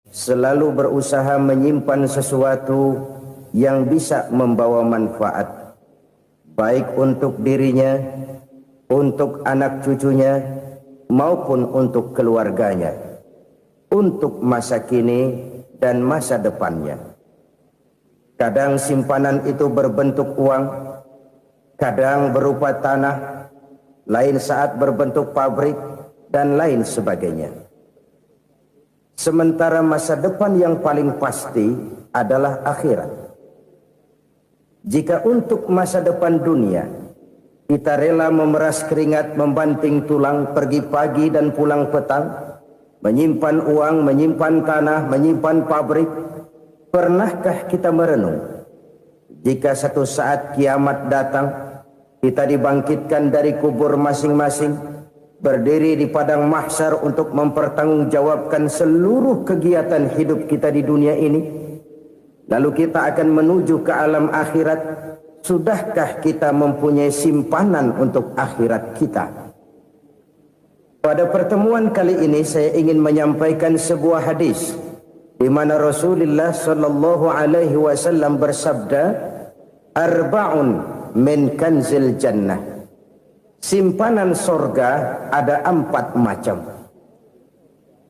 selalu berusaha menyimpan sesuatu yang bisa membawa manfaat, baik untuk dirinya, untuk anak cucunya, maupun untuk keluarganya, untuk masa kini dan masa depannya. Kadang simpanan itu berbentuk uang, kadang berupa tanah, lain saat berbentuk pabrik, dan lain sebagainya. Sementara masa depan yang paling pasti adalah akhirat. Jika untuk masa depan dunia kita rela memeras keringat, membanting tulang, pergi pagi dan pulang petang, menyimpan uang, menyimpan tanah, menyimpan pabrik, pernahkah kita merenung jika satu saat kiamat datang, kita dibangkitkan dari kubur masing-masing, berdiri di padang mahsyar untuk mempertanggungjawabkan seluruh kegiatan hidup kita di dunia ini, lalu kita akan menuju ke alam akhirat. Sudahkah kita mempunyai simpanan untuk akhirat kita? Pada pertemuan kali ini saya ingin menyampaikan sebuah hadis di mana Rasulullah sallallahu alaihi wasallam bersabda, arba'un min kanzil jannah. Simpanan sorga ada 4 macam.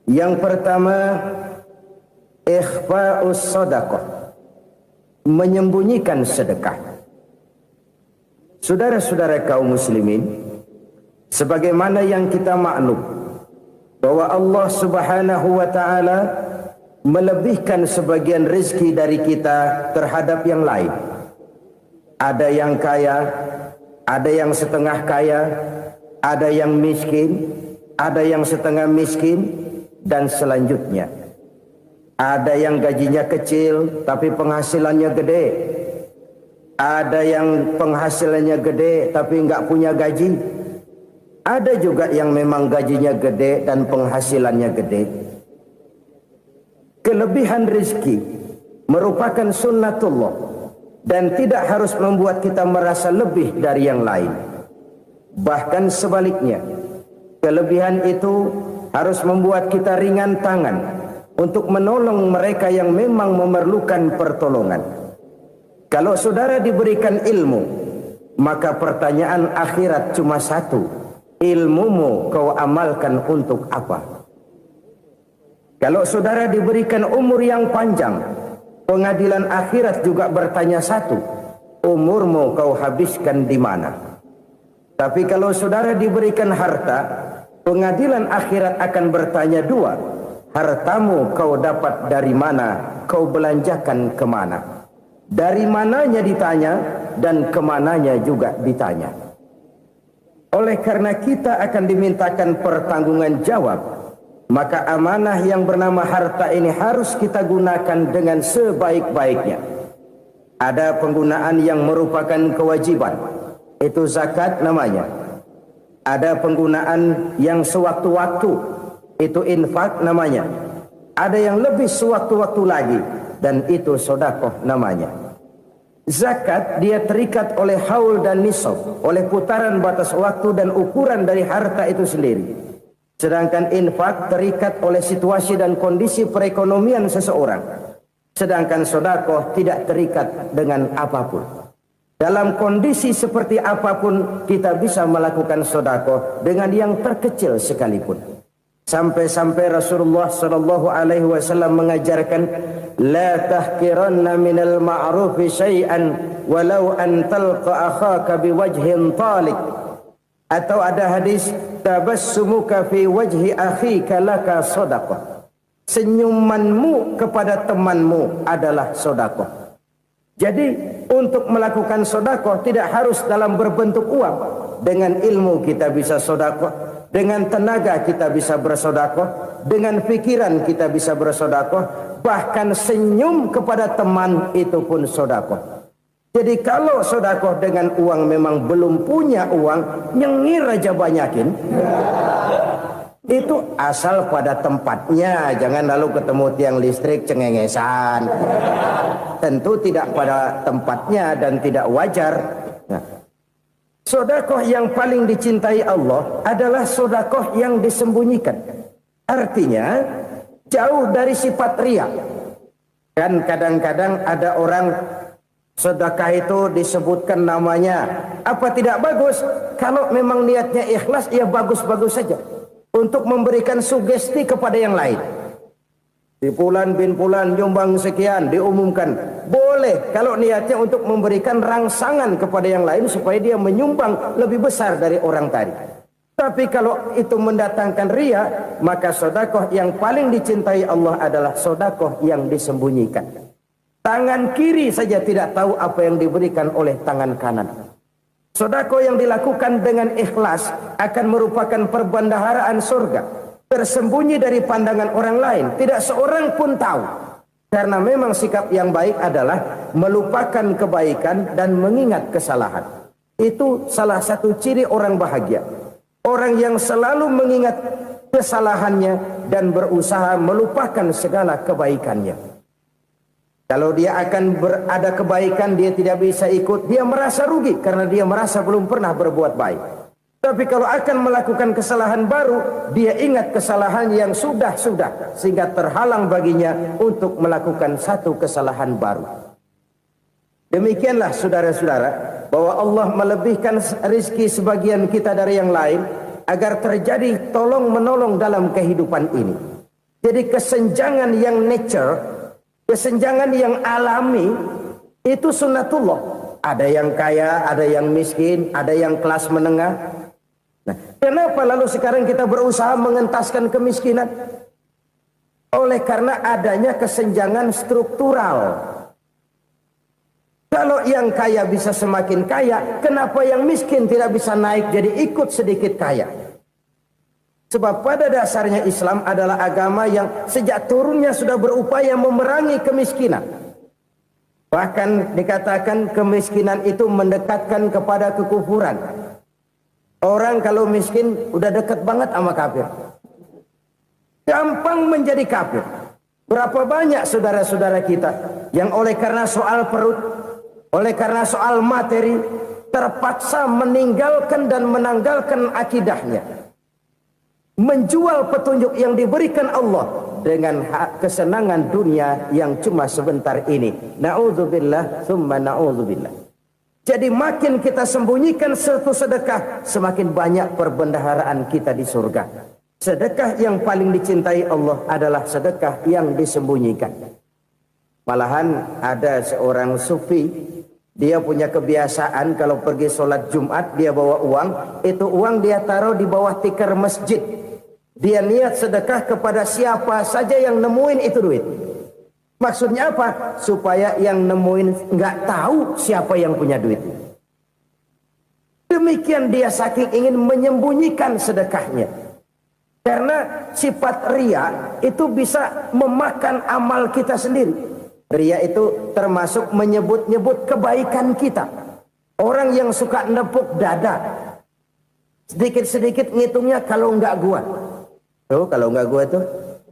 Yang pertama, ikhfa'us sadaqah, menyembunyikan sedekah. Saudara-saudara kaum muslimin, sebagaimana yang kita maklum bahwa Allah Subhanahu wa taala melebihkan sebagian rezeki dari kita terhadap yang lain. Ada yang kaya, ada yang setengah kaya, ada yang miskin, ada yang setengah miskin, dan selanjutnya. Ada yang gajinya kecil tapi penghasilannya gede. Ada yang penghasilannya gede tapi nggak punya gaji. Ada juga yang memang gajinya gede dan penghasilannya gede. Kelebihan rezeki merupakan sunnatullah dan tidak harus membuat kita merasa lebih dari yang lain. Bahkan sebaliknya, kelebihan itu harus membuat kita ringan tangan untuk menolong mereka yang memang memerlukan pertolongan. Kalau saudara diberikan ilmu, maka pertanyaan akhirat cuma satu, ilmumu kau amalkan untuk apa? Kalau saudara diberikan umur yang panjang, pengadilan akhirat juga bertanya satu, umurmu kau habiskan di mana? Tapi kalau saudara diberikan harta, pengadilan akhirat akan bertanya 2, hartamu kau dapat dari mana, kau belanjakan kemana? Dari mananya ditanya dan kemananya juga ditanya. Oleh karena kita akan dimintakan pertanggungan jawab, maka amanah yang bernama harta ini harus kita gunakan dengan sebaik-baiknya. Ada penggunaan yang merupakan kewajiban, itu zakat namanya. Ada penggunaan yang sewaktu-waktu, itu infak namanya. Ada yang lebih sewaktu-waktu lagi, dan itu sedekah namanya. Zakat dia terikat oleh haul dan nisab, oleh putaran batas waktu dan ukuran dari harta itu sendiri. Sedangkan infak terikat oleh situasi dan kondisi perekonomian seseorang. Sedangkan sedekah tidak terikat dengan apapun. Dalam kondisi seperti apapun kita bisa melakukan sedekah dengan yang terkecil sekalipun. Sampai-sampai Rasulullah sallallahu alaihi wasallam mengajarkan, la tahqiranna minal ma'rufi syai'an walau an talqa akhaka biwajhin talik. Atau ada hadis, tabassumuka fi wajhi akhika laka shadaqah. Senyumanmu kepada temanmu adalah sedekah. Jadi untuk melakukan sedekah tidak harus dalam berbentuk uang. Dengan ilmu kita bisa sedekah, dengan tenaga kita bisa bersedekah, dengan pikiran kita bisa bersedekah, bahkan senyum kepada teman itu pun sedekah. Jadi kalau sedekah dengan uang memang belum punya uang, nyengir aja banyakin. Itu asal pada tempatnya, jangan lalu ketemu tiang listrik cengengesan. Tentu tidak pada tempatnya dan tidak wajar. Nah, sedekah yang paling dicintai Allah adalah sedekah yang disembunyikan. Artinya, jauh dari sifat riya. Kan kadang-kadang ada orang sedekah itu disebutkan namanya, apa tidak bagus? Kalau memang niatnya ikhlas, ya bagus-bagus saja. Untuk memberikan sugesti kepada yang lain. Di Fulan bin Fulan nyumbang sekian, diumumkan. Boleh kalau niatnya untuk memberikan rangsangan kepada yang lain supaya dia menyumbang lebih besar dari orang tadi. Tapi kalau itu mendatangkan riya, maka sedekah yang paling dicintai Allah adalah sedekah yang disembunyikan. Tangan kiri saja tidak tahu apa yang diberikan oleh tangan kanan. Sedekah yang dilakukan dengan ikhlas akan merupakan perbendaharaan surga. Tersembunyi dari pandangan orang lain, tidak seorang pun tahu. Karena memang sikap yang baik adalah melupakan kebaikan dan mengingat kesalahan. Itu salah satu ciri orang bahagia. Orang yang selalu mengingat kesalahannya dan berusaha melupakan segala kebaikannya. Kalau dia akan berada kebaikan, dia tidak bisa ikut, dia merasa rugi karena dia merasa belum pernah berbuat baik. Tapi kalau akan melakukan kesalahan baru, dia ingat kesalahan yang sudah-sudah, sehingga terhalang baginya untuk melakukan satu kesalahan baru. Demikianlah saudara-saudara, bahwa Allah melebihkan rizki sebagian kita dari yang lain, agar terjadi tolong-menolong dalam kehidupan ini. Jadi kesenjangan yang nature, kesenjangan yang alami, itu sunnatullah. Ada yang kaya, ada yang miskin, ada yang kelas menengah. Nah, kenapa lalu sekarang kita berusaha mengentaskan kemiskinan? Oleh karena adanya kesenjangan struktural. Kalau yang kaya bisa semakin kaya, kenapa yang miskin tidak bisa naik jadi ikut sedikit kaya? Sebab pada dasarnya Islam adalah agama yang sejak turunnya sudah berupaya memerangi kemiskinan. Bahkan dikatakan kemiskinan itu mendekatkan kepada kekufuran. Orang kalau miskin udah dekat banget sama kafir. Gampang menjadi kafir. Berapa banyak saudara-saudara kita yang oleh karena soal perut, oleh karena soal materi, terpaksa meninggalkan dan menanggalkan akidahnya. Menjual petunjuk yang diberikan Allah dengan kesenangan dunia yang cuma sebentar ini. Na'udzubillah, thumma na'udzubillah. Jadi makin kita sembunyikan satu sedekah, semakin banyak perbendaharaan kita di surga. Sedekah yang paling dicintai Allah adalah sedekah yang disembunyikan. Malahan ada seorang sufi, dia punya kebiasaan kalau pergi sholat Jumat, dia bawa uang, itu uang dia taruh di bawah tikar masjid. Dia niat sedekah kepada siapa saja yang nemuin itu duit. Maksudnya apa? Supaya yang nemuin nggak tahu siapa yang punya duit. Demikian dia saking ingin menyembunyikan sedekahnya. Karena sifat riya itu bisa memakan amal kita sendiri. Riya itu termasuk menyebut-nyebut kebaikan kita. Orang yang suka nepuk dada, sedikit-sedikit ngitungnya kalau nggak gua. Tuh kalau nggak gua tuh.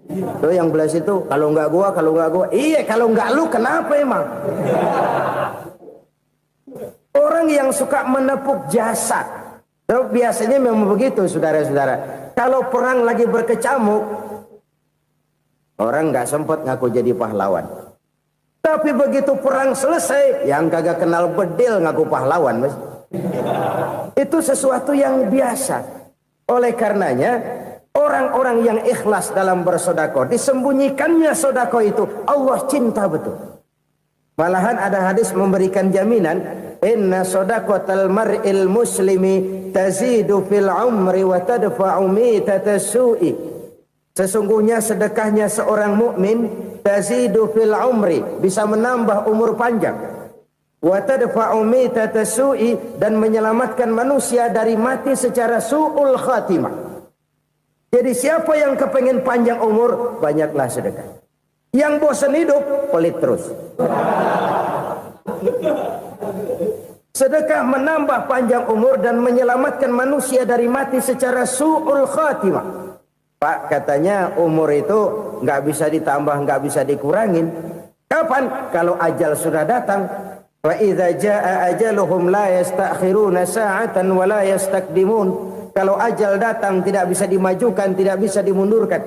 Tuh yang belas itu, kalau nggak gua, kalau nggak gua. Iya, kalau nggak lu kenapa emang? Orang yang suka menepuk jasad. Tuh, biasanya memang begitu saudara-saudara. Kalau perang lagi berkecamuk, orang nggak sempat ngaku jadi pahlawan. Tapi begitu perang selesai, yang kagak kenal bedil ngaku pahlawan. Mas. Itu sesuatu yang biasa. Oleh karenanya, orang-orang yang ikhlas dalam bersedekah, disembunyikannya sedekah itu, Allah cinta betul. Malahan ada hadis memberikan jaminan, inna sedaqatal mar'il muslimi tazidu fil umri wa tadfa'u mitatas su'i. Sesungguhnya sedekahnya seorang mukmin tazidu fil umri, bisa menambah umur panjang. Wa tadfa'u mitatas su'i, dan menyelamatkan manusia dari mati secara su'ul khatimah. Jadi siapa yang kepengen panjang umur, banyaklah sedekah. Yang bosan hidup, pelit terus. Sedekah menambah panjang umur dan menyelamatkan manusia dari mati secara su'ul khatimah. Pak, katanya umur itu nggak bisa ditambah, nggak bisa dikurangin. Kapan? Kalau ajal sudah datang. Wa idza jaa ajaluhum la yastakhiruna sa'atan wa la yastakdimun. Kalau ajal datang tidak bisa dimajukan, tidak bisa dimundurkan.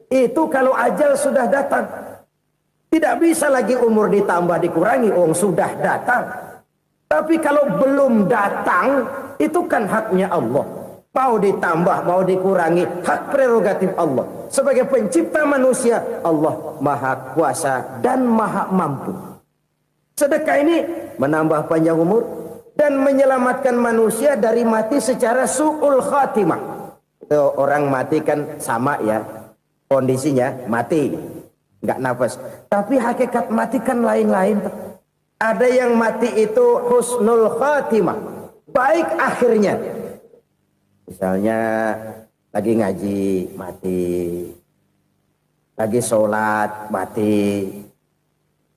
Itu kalau ajal sudah datang. Tidak bisa lagi umur ditambah dikurangi, sudah datang. Tapi kalau belum datang, itu kan haknya Allah. Mau ditambah, mau dikurangi, hak prerogatif Allah. Sebagai pencipta manusia, Allah maha kuasa dan maha mampu. Sedekah ini menambah panjang umur dan menyelamatkan manusia dari mati secara su'ul khatimah. Orang mati kan sama ya, kondisinya mati, nggak nafas. Tapi hakikat mati kan lain-lain. Ada yang mati itu husnul khatimah, baik akhirnya. Misalnya lagi ngaji mati, lagi sholat mati,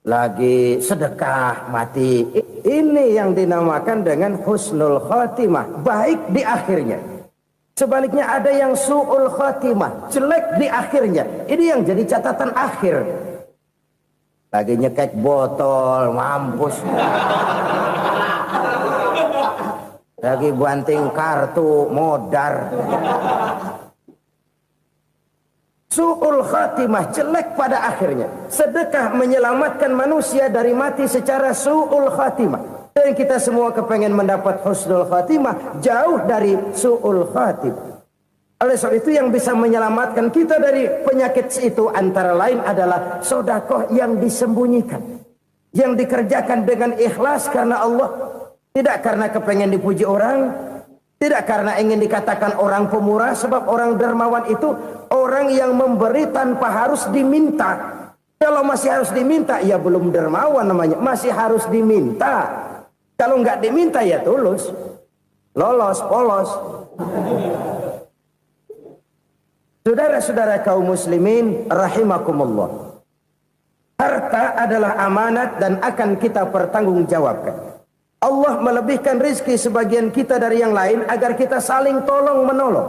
lagi sedekah mati. Ini yang dinamakan dengan husnul khatimah, baik di akhirnya. Sebaliknya ada yang su'ul khatimah, jelek di akhirnya. Ini yang jadi catatan akhir. Lagi nyekek botol, mampus. Lagi banting kartu, modar. Su'ul khatimah, jelek pada akhirnya. Sedekah menyelamatkan manusia dari mati secara su'ul khatimah. Dan kita semua kepengen mendapat husnul khatimah, jauh dari su'ul khatimah. Oleh sebab itu yang bisa menyelamatkan kita dari penyakit itu antara lain adalah sedekah yang disembunyikan, yang dikerjakan dengan ikhlas karena Allah. Tidak karena kepengen dipuji orang, tidak karena ingin dikatakan orang pemurah, sebab orang dermawan itu orang yang memberi tanpa harus diminta. Kalau masih harus diminta, ya belum dermawan namanya, masih harus diminta. Kalau nggak diminta ya tulus, lolos, polos. Saudara-saudara kaum muslimin rahimakumullah. Harta adalah amanat dan akan kita pertanggungjawabkan. Allah melebihkan rizki sebagian kita dari yang lain agar kita saling tolong menolong,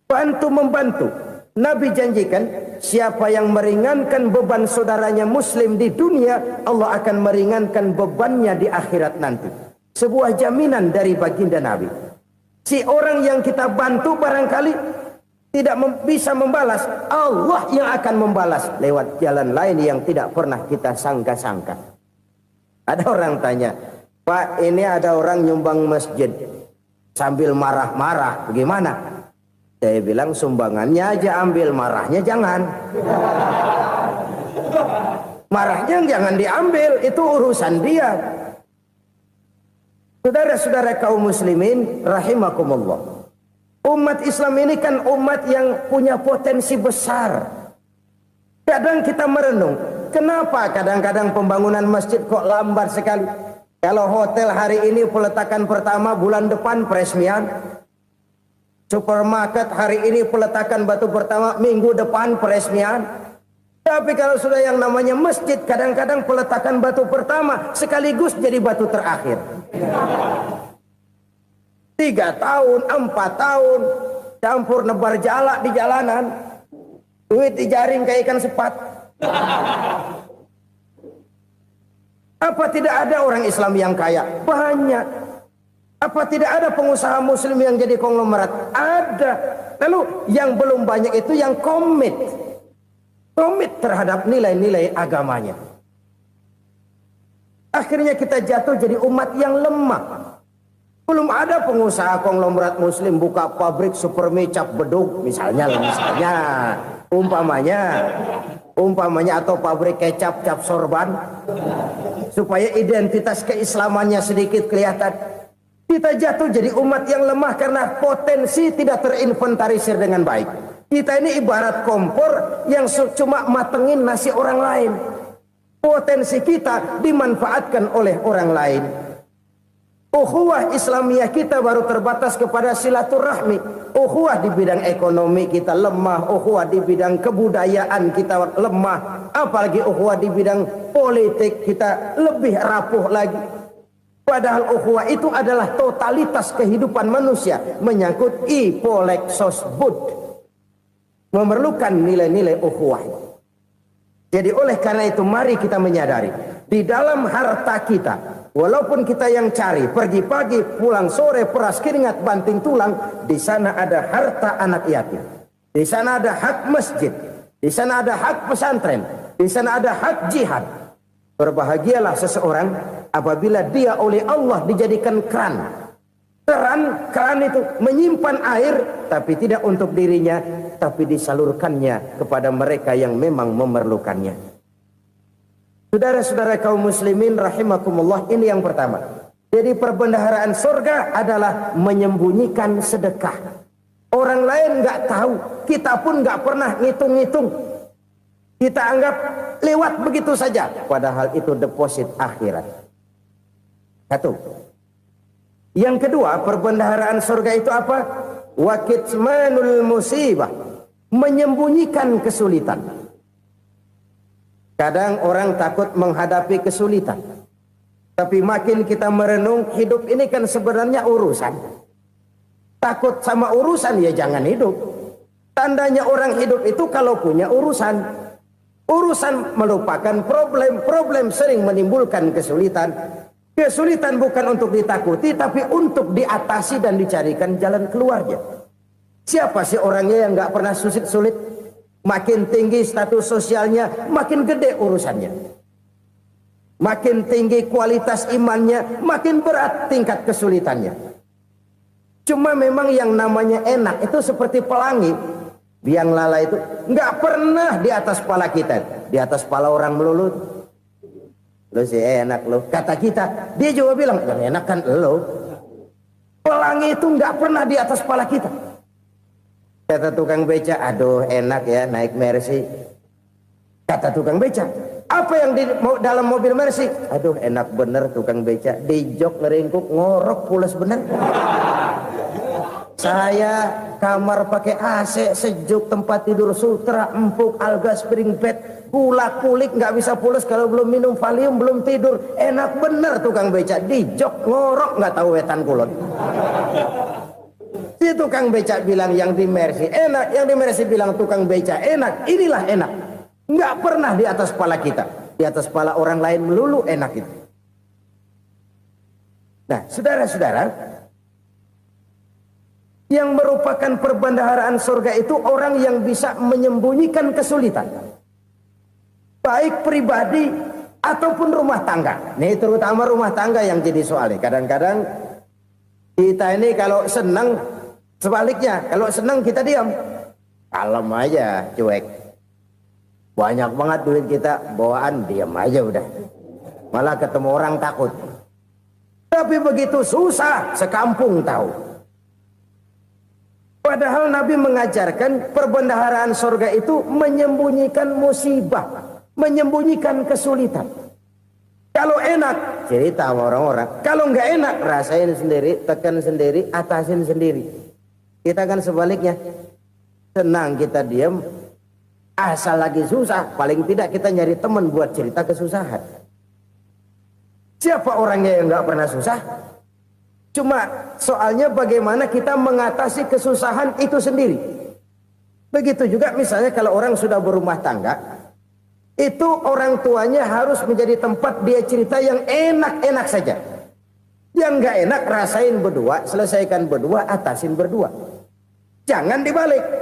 bantu membantu. Nabi janjikan siapa yang meringankan beban saudaranya muslim di dunia, Allah akan meringankan bebannya di akhirat nanti. Sebuah jaminan dari baginda Nabi. Si orang yang kita bantu barangkali tidak bisa membalas, Allah yang akan membalas lewat jalan lain yang tidak pernah kita sangka-sangka. Ada orang tanya, Pak, ini ada orang nyumbang masjid sambil marah-marah, bagaimana? Saya bilang sumbangannya aja ambil, marahnya jangan. Marahnya jangan diambil, itu urusan dia. Saudara-saudara kaum muslimin rahimakumullah. Umat Islam ini kan umat yang punya potensi besar. Kadang kita merenung, kenapa kadang-kadang pembangunan masjid kok lambat sekali? Kalau hotel hari ini peletakan pertama, bulan depan peresmian. Supermarket hari ini peletakan batu pertama, minggu depan peresmian. Tapi kalau sudah yang namanya masjid, kadang-kadang peletakan batu pertama sekaligus jadi batu terakhir. 3 tahun, 4 tahun, campur nebar jalak di jalanan, duit dijaring kayak ikan sepat. Apa tidak ada orang Islam yang kaya? Banyak. Apa tidak ada pengusaha muslim yang jadi konglomerat? Ada. Lalu yang belum banyak itu yang komit terhadap nilai-nilai agamanya. Akhirnya kita jatuh jadi umat yang lemah. Belum ada pengusaha konglomerat muslim buka pabrik supermi cap bedug misalnya umpamanya atau pabrik kecap cap sorban supaya identitas keislamannya sedikit kelihatan. Kita jatuh jadi umat yang lemah karena potensi tidak terinventarisir dengan baik. Kita ini ibarat kompor yang cuma matengin nasi orang lain. Potensi kita dimanfaatkan oleh orang lain. Ukhuwah Islamiyah kita baru terbatas kepada silaturahmi. Ukhuwah di bidang ekonomi kita lemah, ukhuwah di bidang kebudayaan kita lemah, apalagi ukhuwah di bidang politik kita lebih rapuh lagi. Padahal ukhuwah itu adalah totalitas kehidupan manusia, menyangkut ipolek sosbud, memerlukan nilai-nilai ukhuwah. Jadi oleh karena itu mari kita menyadari di dalam harta kita, walaupun kita yang cari, pergi pagi, pulang sore, peras keringat, banting tulang, di sana ada harta anak yatim. Di sana ada hak masjid. Di sana ada hak pesantren, di sana ada hak jihad. Berbahagialah seseorang apabila dia oleh Allah dijadikan keran. Keran itu menyimpan air, tapi tidak untuk dirinya, tapi disalurkannya kepada mereka yang memang memerlukannya. Saudara-saudara kaum muslimin rahimakumullah, ini yang pertama. Jadi perbendaharaan surga adalah menyembunyikan sedekah. Orang lain nggak tahu, kita pun nggak pernah ngitung-ngitung. Kita anggap lewat begitu saja, padahal itu deposit akhirat. Satu. Yang kedua, perbendaharaan surga itu apa? Wa kitmanul musibah, menyembunyikan kesulitan. Kadang orang takut menghadapi kesulitan. Tapi makin kita merenung, hidup ini kan sebenarnya urusan. Takut sama urusan, ya jangan hidup. Tandanya orang hidup itu kalau punya urusan. Urusan merupakan problem. Problem sering menimbulkan kesulitan. Kesulitan bukan untuk ditakuti, tapi untuk diatasi dan dicarikan jalan keluarnya. Siapa sih orangnya yang gak pernah sulit-sulit? Makin tinggi status sosialnya, makin gede urusannya. Makin tinggi kualitas imannya, makin berat tingkat kesulitannya. Cuma memang yang namanya enak itu seperti pelangi. Biang lala itu nggak pernah di atas kepala kita, di atas kepala orang melulu. Lu sih enak lu, kata kita. Dia juga bilang yang enak kan lu. Pelangi itu nggak pernah di atas kepala kita. Kata tukang beca, aduh enak ya naik Mercy. Kata tukang beca, apa yang di dalam mobil Mercy? Aduh enak bener tukang beca, di jok ngeringkuk ngorok pulas bener. Saya kamar pakai AC sejuk, tempat tidur sutra empuk, alga spring bed, gula kulik nggak bisa pulas kalau belum minum Valium, belum tidur. Enak bener tukang beca, di jok ngorok nggak tahu wetan kulon. Si tukang beca bilang yang di Mercy enak, yang di Mercy bilang tukang beca enak. Inilah enak. Nggak pernah di atas kepala kita, di atas kepala orang lain melulu enak itu. Nah, saudara-saudara, yang merupakan perbendaharaan surga itu orang yang bisa menyembunyikan kesulitan, baik pribadi ataupun rumah tangga. Nih terutama rumah tangga yang jadi soalnya. Kadang-kadang kita ini kalau senang, sebaliknya kalau senang kita diam, kalem aja, cuek. Banyak banget duit kita, bawaan diam aja udah. Malah ketemu orang takut. Tapi begitu susah, sekampung tahu. Padahal Nabi mengajarkan perbendaharaan surga itu menyembunyikan musibah, menyembunyikan kesulitan. Kalau enak, cerita sama orang-orang. Kalau nggak enak, rasain sendiri, tekan sendiri, atasin sendiri. Kita kan sebaliknya. Senang kita diam. Asal lagi susah, paling tidak kita nyari teman buat cerita kesusahan. Siapa orangnya yang nggak pernah susah? Cuma soalnya bagaimana kita mengatasi kesusahan itu sendiri. Begitu juga misalnya kalau orang sudah berumah tangga, itu orang tuanya harus menjadi tempat dia cerita yang enak-enak saja. Yang nggak enak rasain berdua, selesaikan berdua, atasin berdua. Jangan dibalik.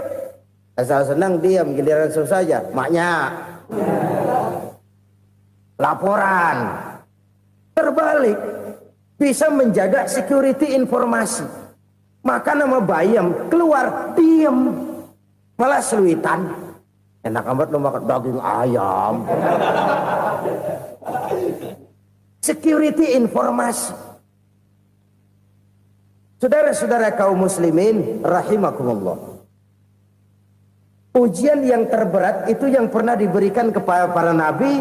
Asal senang diam, giliran susah saja. Maknya laporan. Terbalik, bisa menjaga security informasi. Maka nama bayam keluar diam, malah seluitan. Enak amat lo makan daging ayam. Security informasi. Saudara-saudara kaum muslimin rahimakumullah. Ujian yang terberat itu yang pernah diberikan kepada para nabi,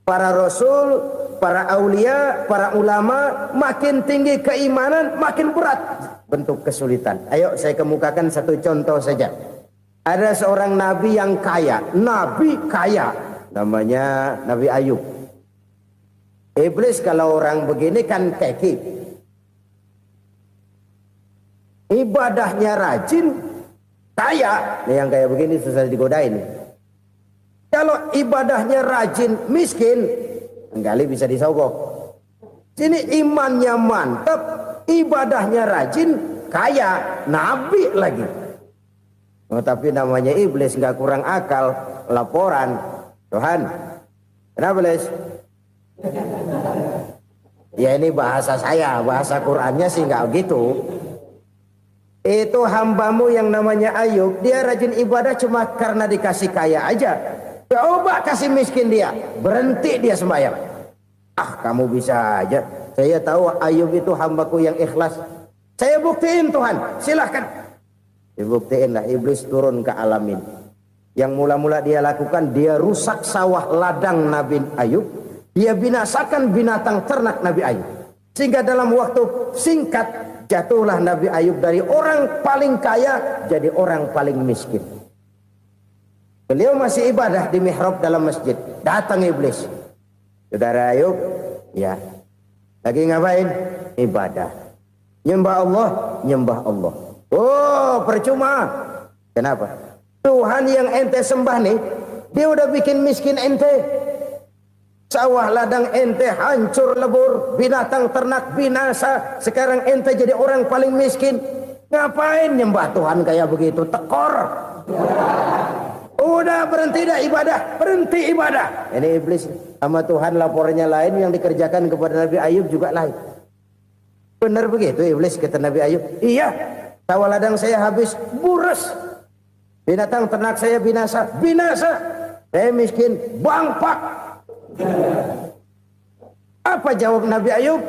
para rasul, para aulia, para ulama. Makin tinggi keimanan, makin berat bentuk kesulitan. Ayo saya kemukakan satu contoh saja. Ada seorang nabi yang kaya, nabi kaya, namanya Nabi Ayub. Iblis kalau orang begini kan keki, ibadahnya rajin, kaya. Nih yang kayak begini susah digodain. Kalau ibadahnya rajin, miskin, kali bisa disogok. Sini imannya mantap, ibadahnya rajin, kaya, nabi lagi. Oh, tapi namanya iblis nggak kurang akal. Laporan, Tuhan, kenapa Les? Ya ini bahasa saya, bahasa Qurannya sih nggak gitu. Itu hambamu yang namanya Ayub, dia rajin ibadah cuma karena dikasih kaya aja. Coba kasih miskin dia, berhenti dia sembahyang. Ah, kamu bisa aja. Saya tahu Ayub itu hambaku yang ikhlas. Saya buktiin Tuhan, silahkan. Dibuktiinlah, iblis turun ke alam ini. Yang mula-mula dia lakukan, dia rusak sawah ladang Nabi Ayub. Dia binasakan binatang ternak Nabi Ayub. Sehingga dalam waktu singkat, jatuhlah Nabi Ayub dari orang paling kaya jadi orang paling miskin. Beliau masih ibadah di mihrab dalam masjid. Datang iblis. Saudara Ayub, ya, lagi ngapain? Ibadah. Nyembah Allah, nyembah Allah. Oh, percuma. Kenapa? Tuhan yang ente sembah nih, dia udah bikin miskin ente. Sawah ladang ente hancur lebur, binatang ternak binasa. Sekarang ente jadi orang paling miskin. Ngapain nyembah Tuhan kayak begitu? Tekor. Udah berhenti dah ibadah, berhenti ibadah. Ini iblis sama Tuhan laporannya lain, yang dikerjakan kepada Nabi Ayub juga lain. Benar begitu iblis kata Nabi Ayub? Iya, sawah ladang saya habis, buras. Binatang ternak saya binasa, binasa. Saya miskin, bangpak. Apa jawab Nabi Ayub?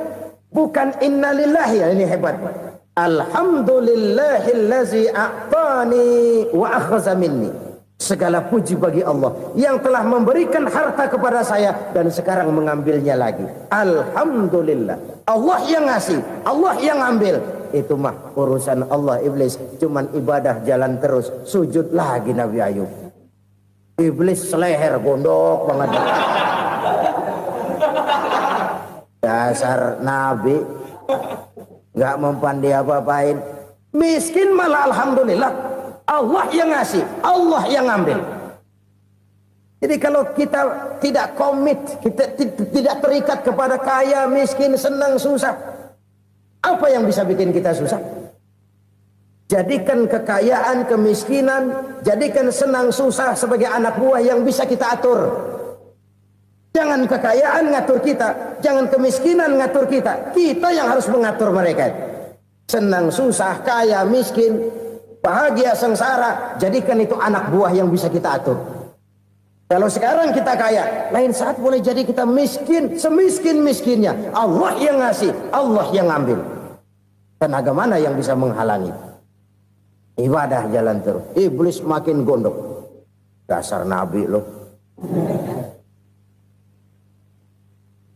Bukan innalillahi, ya ini hebat. Alhamdulillahillazi a'tani wa akhza minni. Segala puji bagi Allah yang telah memberikan harta kepada saya dan sekarang mengambilnya lagi. Alhamdulillah. Allah yang ngasih, Allah yang ambil. Itu mah urusan Allah. Iblis cuman ibadah jalan terus, sujud lagi Nabi Ayub. Iblis seleher gondok banget. Dasar Nabi nggak mempan dia apa-apain. Miskin malah alhamdulillah. Allah yang ngasih, Allah yang ngambil. Jadi kalau kita tidak komit, kita tidak terikat kepada kaya, miskin, senang, susah, apa yang bisa bikin kita susah? Jadikan kekayaan, kemiskinan, jadikan senang, susah sebagai anak buah yang bisa kita atur. Jangan kekayaan ngatur kita, jangan kemiskinan ngatur kita. Kita yang harus mengatur mereka. Senang, susah, kaya, miskin, bahagia, sengsara, jadikan itu anak buah yang bisa kita atur. Kalau sekarang kita kaya, lain saat boleh jadi kita miskin, semiskin-miskinnya. Allah yang ngasih, Allah yang ngambil. Tenaga mana yang bisa menghalangi? Ibadah jalan terus. Iblis makin gondok. Dasar Nabi loh.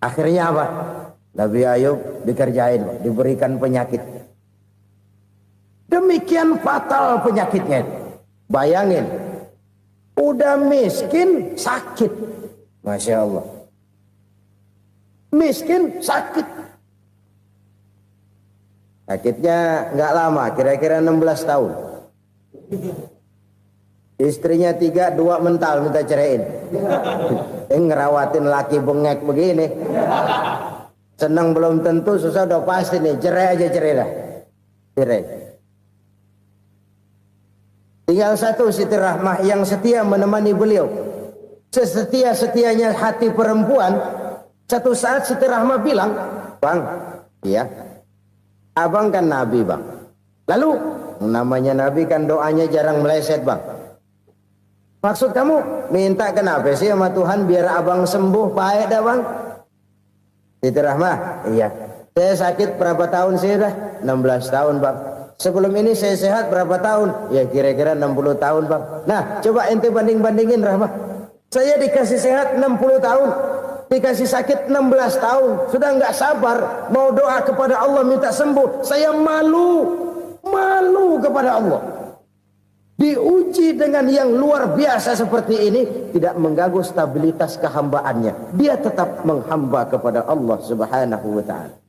Akhirnya apa? Nabi Ayub dikerjain, diberikan penyakit. Demikian fatal penyakitnya. Bayangin, udah miskin sakit. Masya Allah. Miskin sakit. Sakitnya nggak lama, kira-kira 16 tahun. Istrinya 3, 2 mental minta ceraiin. Ngerawatin laki bengek begini. Senang belum tentu, susah udah pasti nih. Cerai aja, cerai dah. Cerai. Tinggal satu Siti Rahmah yang setia menemani beliau. Sesetia-setianya hati perempuan. Satu saat Siti Rahmah bilang, "Bang, iya, abang kan Nabi bang. Lalu namanya Nabi kan doanya jarang meleset bang. Maksud kamu minta kenapa sih sama Tuhan biar abang sembuh baik dah bang?" Siti Rahmah, iya. Saya sakit berapa tahun sih dah? 16 tahun bang. Sebelum ini saya sehat berapa tahun? Ya kira-kira 60 tahun bang. Nah coba ente banding-bandingin Rahmah. Saya dikasih sehat 60 tahun. Dikasih sakit 16 tahun. Sudah nggak sabar. Mau doa kepada Allah minta sembuh. Saya malu. Malu kepada Allah. Diuji dengan yang luar biasa seperti ini. Tidak mengganggu stabilitas kehambaannya. Dia tetap menghamba kepada Allah subhanahu wa ta'ala.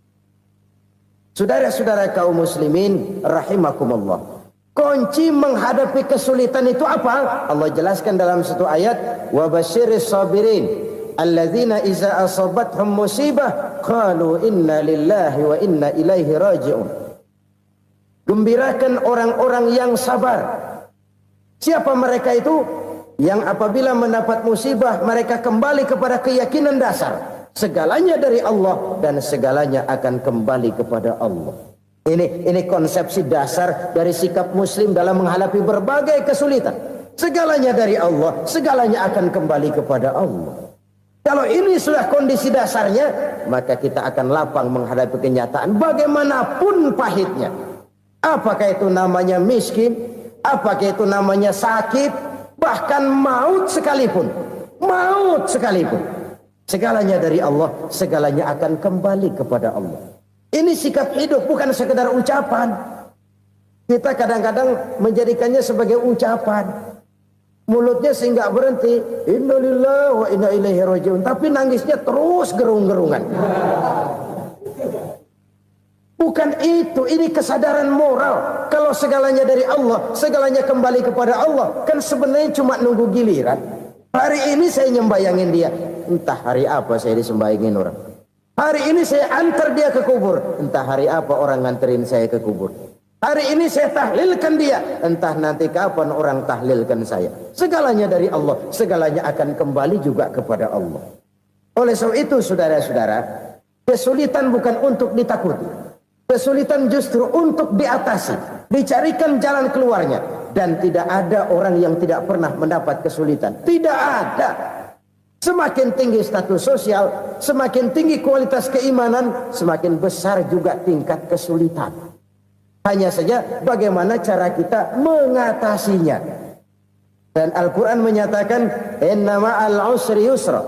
Saudara-saudara kaum muslimin rahimakumullah. Kunci menghadapi kesulitan itu apa? Allah jelaskan dalam satu ayat, wa basyiris sabirin alladzina iza asabathum musibah qalu inna lillahi wa inna ilaihi raji'un. Gembirakan orang-orang yang sabar Siapa mereka itu? Yang apabila mendapat musibah mereka kembali kepada keyakinan dasar, segalanya dari Allah dan segalanya akan kembali kepada Allah. Ini konsepsi dasar dari sikap muslim dalam menghadapi berbagai kesulitan. Segalanya dari Allah, segalanya akan kembali kepada Allah. Kalau ini sudah kondisi dasarnya, maka kita akan lapang menghadapi kenyataan bagaimanapun pahitnya. Apakah itu namanya miskin, apakah itu namanya sakit, bahkan maut sekalipun. Maut sekalipun. Segalanya dari Allah, segalanya akan kembali kepada Allah. Ini sikap hidup, bukan sekedar ucapan. Kita kadang-kadang menjadikannya sebagai ucapan. Mulutnya sehingga berhenti, innalillahi wa inna ilaihi rajiun, tapi nangisnya terus gerung-gerungan. Bukan itu, ini kesadaran moral. Kalau segalanya dari Allah, segalanya kembali kepada Allah, kan sebenarnya cuma nunggu giliran. Hari ini saya nyembayangin dia, entah hari apa saya disembayangin orang. Hari ini saya antar dia ke kubur, entah hari apa orang nganterin saya ke kubur. Hari ini saya tahlilkan dia, entah nanti kapan orang tahlilkan saya. Segalanya dari Allah, segalanya akan kembali juga kepada Allah. Oleh sebab itu saudara-saudara, kesulitan bukan untuk ditakuti. Kesulitan justru untuk diatasi, dicarikan jalan keluarnya. Dan tidak ada orang yang tidak pernah mendapat kesulitan. Tidak ada. Semakin tinggi status sosial, semakin tinggi kualitas keimanan, semakin besar juga tingkat kesulitan. Hanya saja bagaimana cara kita mengatasinya. Dan Al-Quran menyatakan, inna ma'al usri yusra.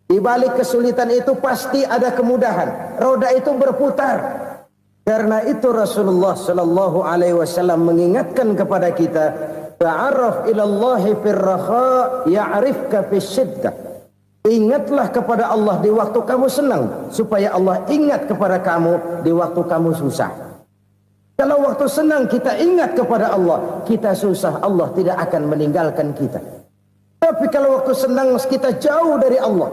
Di balik kesulitan itu pasti ada kemudahan. Roda itu berputar. Karena itu Rasulullah Sallallahu Alaihi Wasallam mengingatkan kepada kita, ta'arraf ilallahi firraha ya'rifka fisyiddah. Ingatlah kepada Allah di waktu kamu senang, supaya Allah ingat kepada kamu di waktu kamu susah. Kalau waktu senang kita ingat kepada Allah, kita susah, Allah tidak akan meninggalkan kita. Tapi kalau waktu senang kita jauh dari Allah,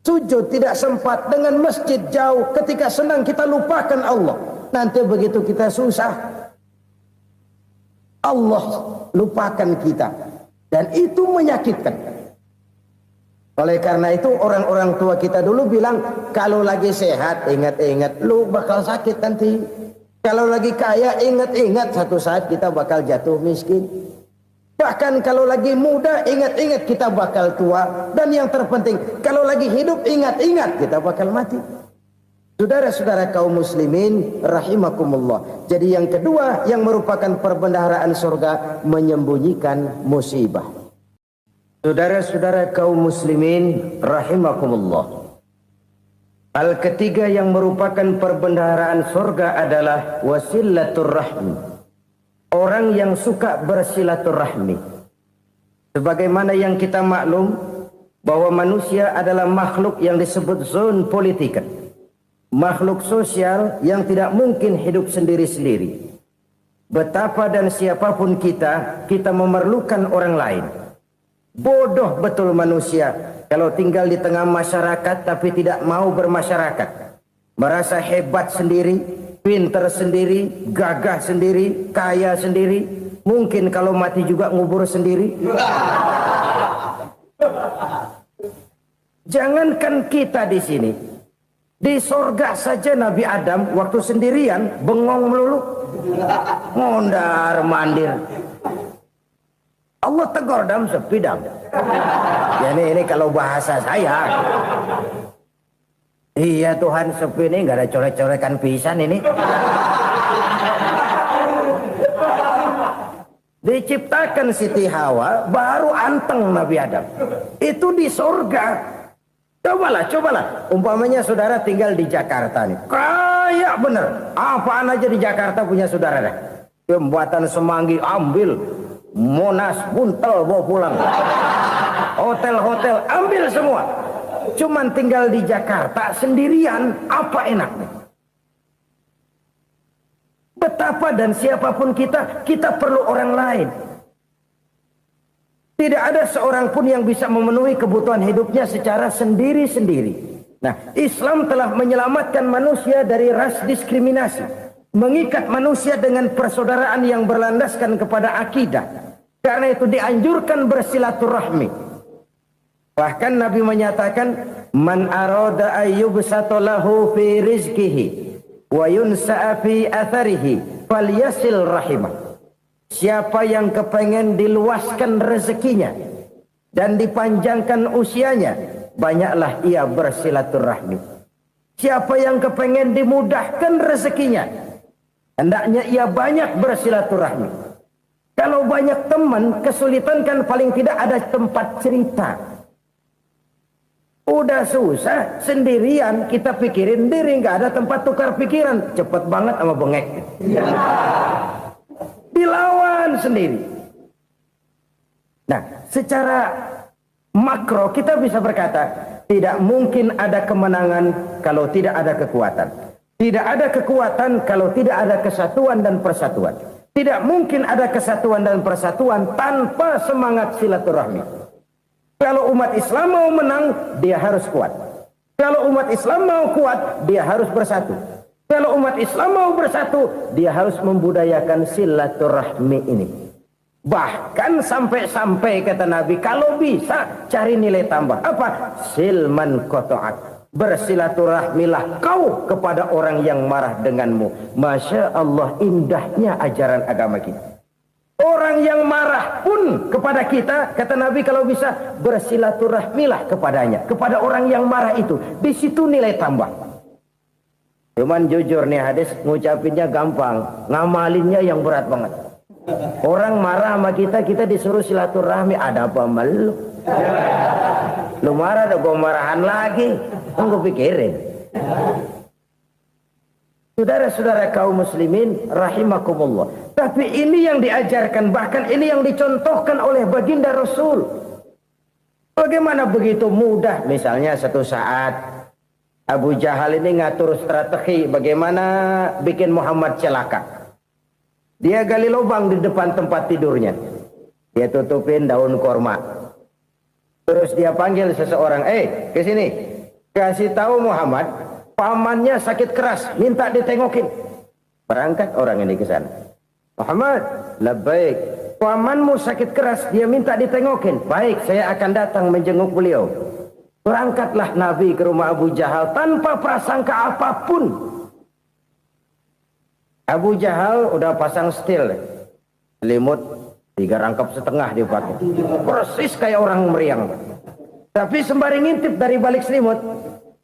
sujud tidak sempat, dengan masjid jauh, ketika senang kita lupakan Allah. Nanti begitu kita susah, Allah lupakan kita. Dan itu menyakitkan. Oleh karena itu orang-orang tua kita dulu bilang, kalau lagi sehat ingat-ingat lu bakal sakit nanti. Kalau lagi kaya ingat-ingat satu saat kita bakal jatuh miskin. Bahkan kalau lagi muda ingat-ingat kita bakal tua. Dan yang terpenting, kalau lagi hidup ingat-ingat kita bakal mati. Saudara-saudara kaum muslimin rahimakumullah. Jadi yang kedua yang merupakan perbendaharaan surga, menyembunyikan musibah. Saudara-saudara kaum muslimin rahimakumullah. Hal ketiga yang merupakan perbendaharaan surga adalah wasilatur rahmi. Orang yang suka bersilaturahmi. Sebagaimana yang kita maklum bahwa manusia adalah makhluk yang disebut zon politika. Makhluk sosial yang tidak mungkin hidup sendiri-sendiri. Betapa dan siapapun kita memerlukan orang lain. Bodoh betul manusia kalau tinggal di tengah masyarakat tapi tidak mau bermasyarakat. Merasa hebat sendiri, pinter sendiri, gagah sendiri, kaya sendiri. Mungkin kalau mati juga ngubur sendiri. Jangankan kita di sini, di sorga saja Nabi Adam waktu sendirian bengong melulu, mondar mandir. Allah tegur dam sepi dam. Ya ini kalau bahasa saya. Iya Tuhan sepi ini nggak ada coret-corekan pisan ini. Diciptakan Siti Hawa baru anteng Nabi Adam. Itu di surga. Cobalah. Umpamanya saudara tinggal di Jakarta nih. Kayak bener. Apaan aja di Jakarta punya saudara dah. Jembatan Semanggi ambil. Monas, Buntel bawa pulang. Hotel-hotel ambil semua. Cuman tinggal di Jakarta sendirian, apa enaknya? Betapa dan siapapun kita perlu orang lain. Tidak ada seorang pun yang bisa memenuhi kebutuhan hidupnya secara sendiri-sendiri. Nah, Islam telah menyelamatkan manusia dari ras diskriminasi. Mengikat manusia dengan persaudaraan yang berlandaskan kepada akidah. Karena itu dianjurkan bersilaturahmi. Bahkan Nabi menyatakan, man arada ayyubsata lahu fi rizqihi wa yunsa'a fi atharihi falyasil rahimah. Siapa yang kepengen diluaskan rezekinya dan dipanjangkan usianya, banyaklah ia bersilaturahmi. Siapa yang kepengen dimudahkan rezekinya, hendaknya ia banyak bersilaturahmi. Kalau banyak teman, kesulitan kan paling tidak ada tempat cerita. Udah susah, sendirian kita pikirin diri, nggak ada tempat tukar pikiran. Cepet banget sama bengek. Dilawan sendiri. Nah, secara makro kita bisa berkata, tidak mungkin ada kemenangan kalau tidak ada kekuatan. Tidak ada kekuatan kalau tidak ada kesatuan dan persatuan. Tidak mungkin ada kesatuan dan persatuan tanpa semangat silaturahmi. Kalau umat Islam mau menang, dia harus kuat. Kalau umat Islam mau kuat, dia harus bersatu. Kalau umat Islam mau bersatu, dia harus membudayakan silaturahmi ini. Bahkan sampai-sampai kata Nabi, kalau bisa cari nilai tambah. Apa? Silman qata'ak. Bersilaturahmilah kau kepada orang yang marah denganmu. Masya Allah, indahnya ajaran agama kita. Orang yang marah pun kepada kita, kata Nabi, kalau bisa bersilaturahmilah kepadanya, kepada orang yang marah itu. Di situ nilai tambah. Cuman jujur nih hadis, ngucapinnya gampang, ngamalinnya yang berat banget. Orang marah sama kita, kita disuruh silaturahmi. Ada apa malu? Lu marah, ada gua marahan lagi. Tunggu pikirin. Saudara-saudara kaum muslimin rahimakumullah. Tapi ini yang diajarkan, bahkan ini yang dicontohkan oleh baginda Rasul. Bagaimana begitu mudah, misalnya satu saat Abu Jahal ini ngatur strategi bagaimana bikin Muhammad celaka. Dia gali lubang di depan tempat tidurnya. Dia tutupin daun korma. Terus dia panggil seseorang, ke sini. Kasih tahu Muhammad, pamannya sakit keras, minta ditengokin. Berangkat orang ini ke sana. Muhammad, labbaik. Pamanmu sakit keras, dia minta ditengokin. Baik, saya akan datang menjenguk beliau. Berangkatlah Nabi ke rumah Abu Jahal tanpa prasangka apapun. Abu Jahal udah pasang setil, selimut 3 rangkap setengah dia pakai. Persis kayak orang meriang. Tapi sembari ngintip dari balik selimut.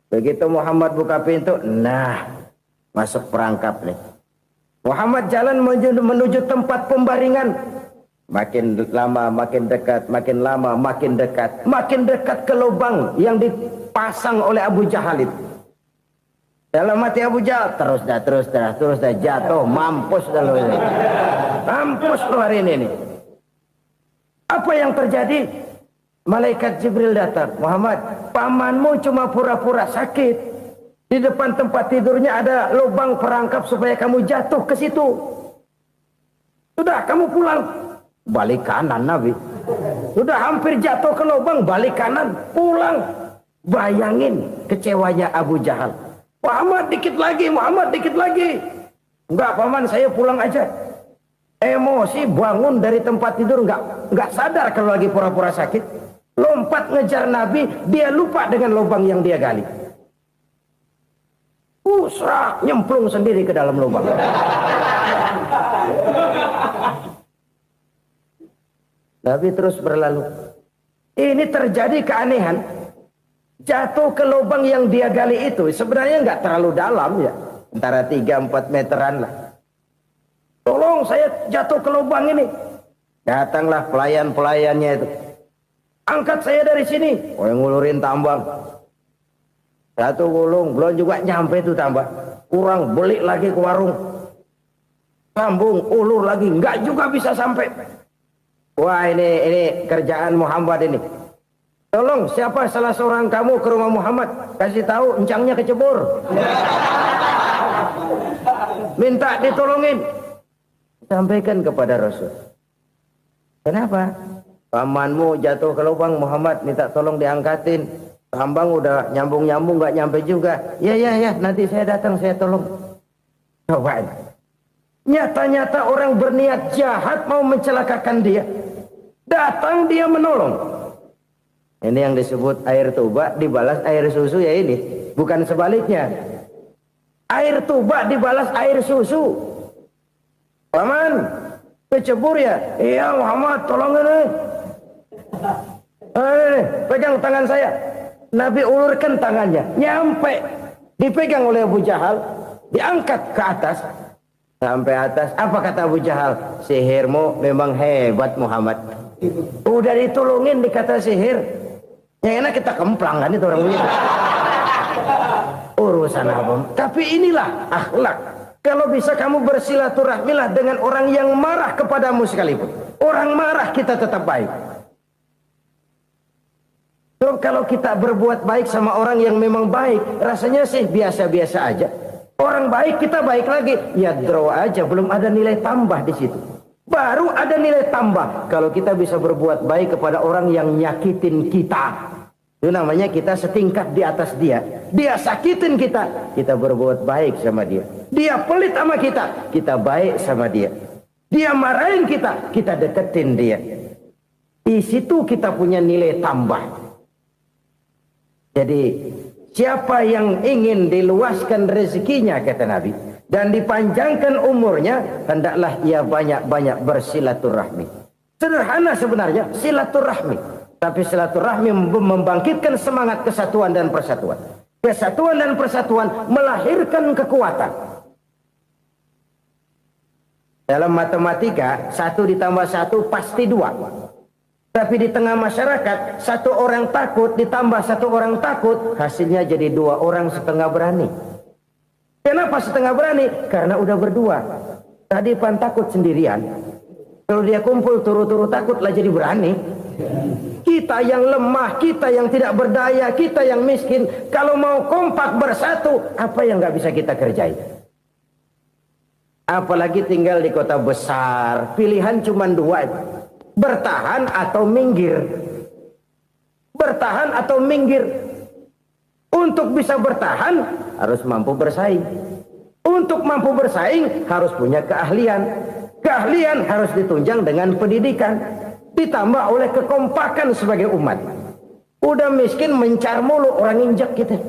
Begitu Muhammad buka pintu, nah masuk perangkap nih. Muhammad jalan menuju tempat pembaringan. Makin lama makin dekat, makin lama makin dekat. Makin dekat ke lubang yang dipasang oleh Abu Jahal itu. Dalam hati Abu Jahal, terus dah jatuh, mampus dah lo ini. Mampus lo hari ini nih. Apa yang terjadi? Malaikat Jibril datang. Muhammad, pamanmu cuma pura-pura sakit. Di depan tempat tidurnya ada lubang perangkap supaya kamu jatuh ke situ. Sudah, kamu pulang. Balik kanan Nabi. Sudah hampir jatuh ke lubang, balik kanan, pulang. Bayangin kecewanya Abu Jahal. Muhammad dikit lagi, Muhammad dikit lagi. Enggak paman, saya pulang aja. Emosi bangun dari tempat tidur, enggak sadar kalau lagi pura-pura sakit. Lompat ngejar Nabi, dia lupa dengan lubang yang dia gali. Usrak, nyemplung sendiri ke dalam lubang. Nabi terus berlalu. Ini terjadi keanehan. Jatuh ke lubang yang dia gali itu sebenarnya nggak terlalu dalam ya, antara 3-4 meteran lah. Tolong saya jatuh ke lubang ini. Datanglah pelayan-pelayannya itu. Angkat saya dari sini. Oh, yang ngulurin tambang. Satu gulung, belum juga nyampe itu tambang. Kurang, beli lagi ke warung. Sambung, ulur lagi, nggak juga bisa sampai. Wah, ini kerjaan Muhammad ini. Tolong, siapa salah seorang kamu ke rumah Muhammad, kasih tahu encangnya kecebur. Minta ditolongin. Sampaikan kepada Rasul. Kenapa? Pamanmu jatuh ke lubang, Muhammad minta tolong diangkatin. Tambang udah nyambung-nyambung nggak nyampe juga. Ya, nanti saya datang, saya tolong. Coba. Nyata-nyata orang berniat jahat mau mencelakakan dia. Datang dia menolong. Ini yang disebut air tuba dibalas air susu ya ini. Bukan sebaliknya. Air tuba dibalas air susu. Paman, kecebur ya? Iya Muhammad, tolong ini. Pegang tangan saya. Nabi ulurkan tangannya. Nyampe. Dipegang oleh Abu Jahal. Diangkat ke atas. Sampai atas. Apa kata Abu Jahal? Sihirmu memang hebat Muhammad. Udah ditolongin dikata sihir. Yang enak kita kemplang kan itu orang begitu. Urusan apa? Tapi inilah akhlak. Kalau bisa kamu bersilaturahmilah dengan orang yang marah kepadamu sekalipun. Orang marah kita tetap baik. Kalau kita berbuat baik sama orang yang memang baik, rasanya sih biasa-biasa aja. Orang baik kita baik lagi, ya draw aja, belum ada nilai tambah di situ. Baru ada nilai tambah kalau kita bisa berbuat baik kepada orang yang nyakitin kita. Itu namanya kita setingkat di atas dia. Dia sakitin kita, kita berbuat baik sama dia. Dia pelit sama kita, kita baik sama dia. Dia marahin kita, kita deketin dia. Di situ kita punya nilai tambah. Jadi siapa yang ingin diluaskan rezekinya kata Nabi dan dipanjangkan umurnya, hendaklah ia banyak-banyak bersilaturahmi. Sederhana sebenarnya silaturahmi, tapi silaturahmi membangkitkan semangat kesatuan dan persatuan. Kesatuan dan persatuan melahirkan kekuatan. Dalam matematika 1 ditambah 1 pasti 2. Tapi di tengah masyarakat 1 orang takut ditambah 1 orang takut, hasilnya jadi 2 orang setengah berani. Kenapa setengah berani? Karena udah berdua. Tadi pan takut sendirian. Kalau dia kumpul turu-turu takutlah jadi berani. Kita yang lemah, kita yang tidak berdaya, kita yang miskin, kalau mau kompak bersatu, apa yang nggak bisa kita kerjain? Apalagi tinggal di kota besar, pilihan cuma 2. Bertahan atau minggir. Bertahan atau minggir. Untuk bisa bertahan harus mampu bersaing. Untuk mampu bersaing harus punya keahlian. Keahlian harus ditunjang dengan pendidikan, ditambah oleh kekompakan sebagai umat. Udah miskin mencar mulu, orang injak kita.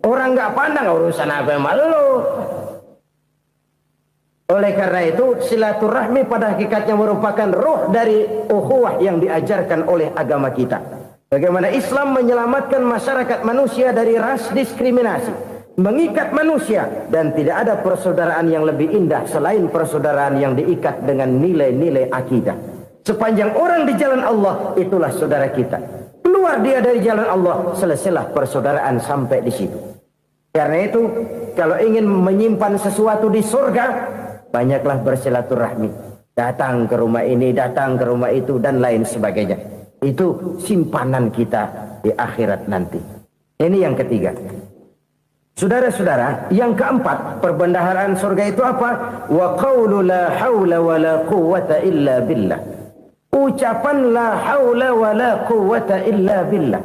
Orang nggak pandang urusan apa yang malu. Oleh karena itu silaturahmi pada hakikatnya merupakan roh dari ukhuwah yang diajarkan oleh agama kita. Bagaimana Islam menyelamatkan masyarakat manusia dari ras diskriminasi, mengikat manusia, dan tidak ada persaudaraan yang lebih indah selain persaudaraan yang diikat dengan nilai-nilai akidah. Sepanjang orang di jalan Allah, itulah saudara kita. Keluar dia dari jalan Allah, selesailah persaudaraan sampai di situ. Karena itu, kalau ingin menyimpan sesuatu di surga, banyaklah bersilaturahmi. Datang ke rumah ini, datang ke rumah itu, dan lain sebagainya. Itu simpanan kita di akhirat nanti. Ini yang ketiga. Saudara-saudara, yang keempat, perbendaharaan surga itu apa? Wa qawlu la hawla wa la quwwata illa billah. Ucapan la hawla wa la quwwata illa billah.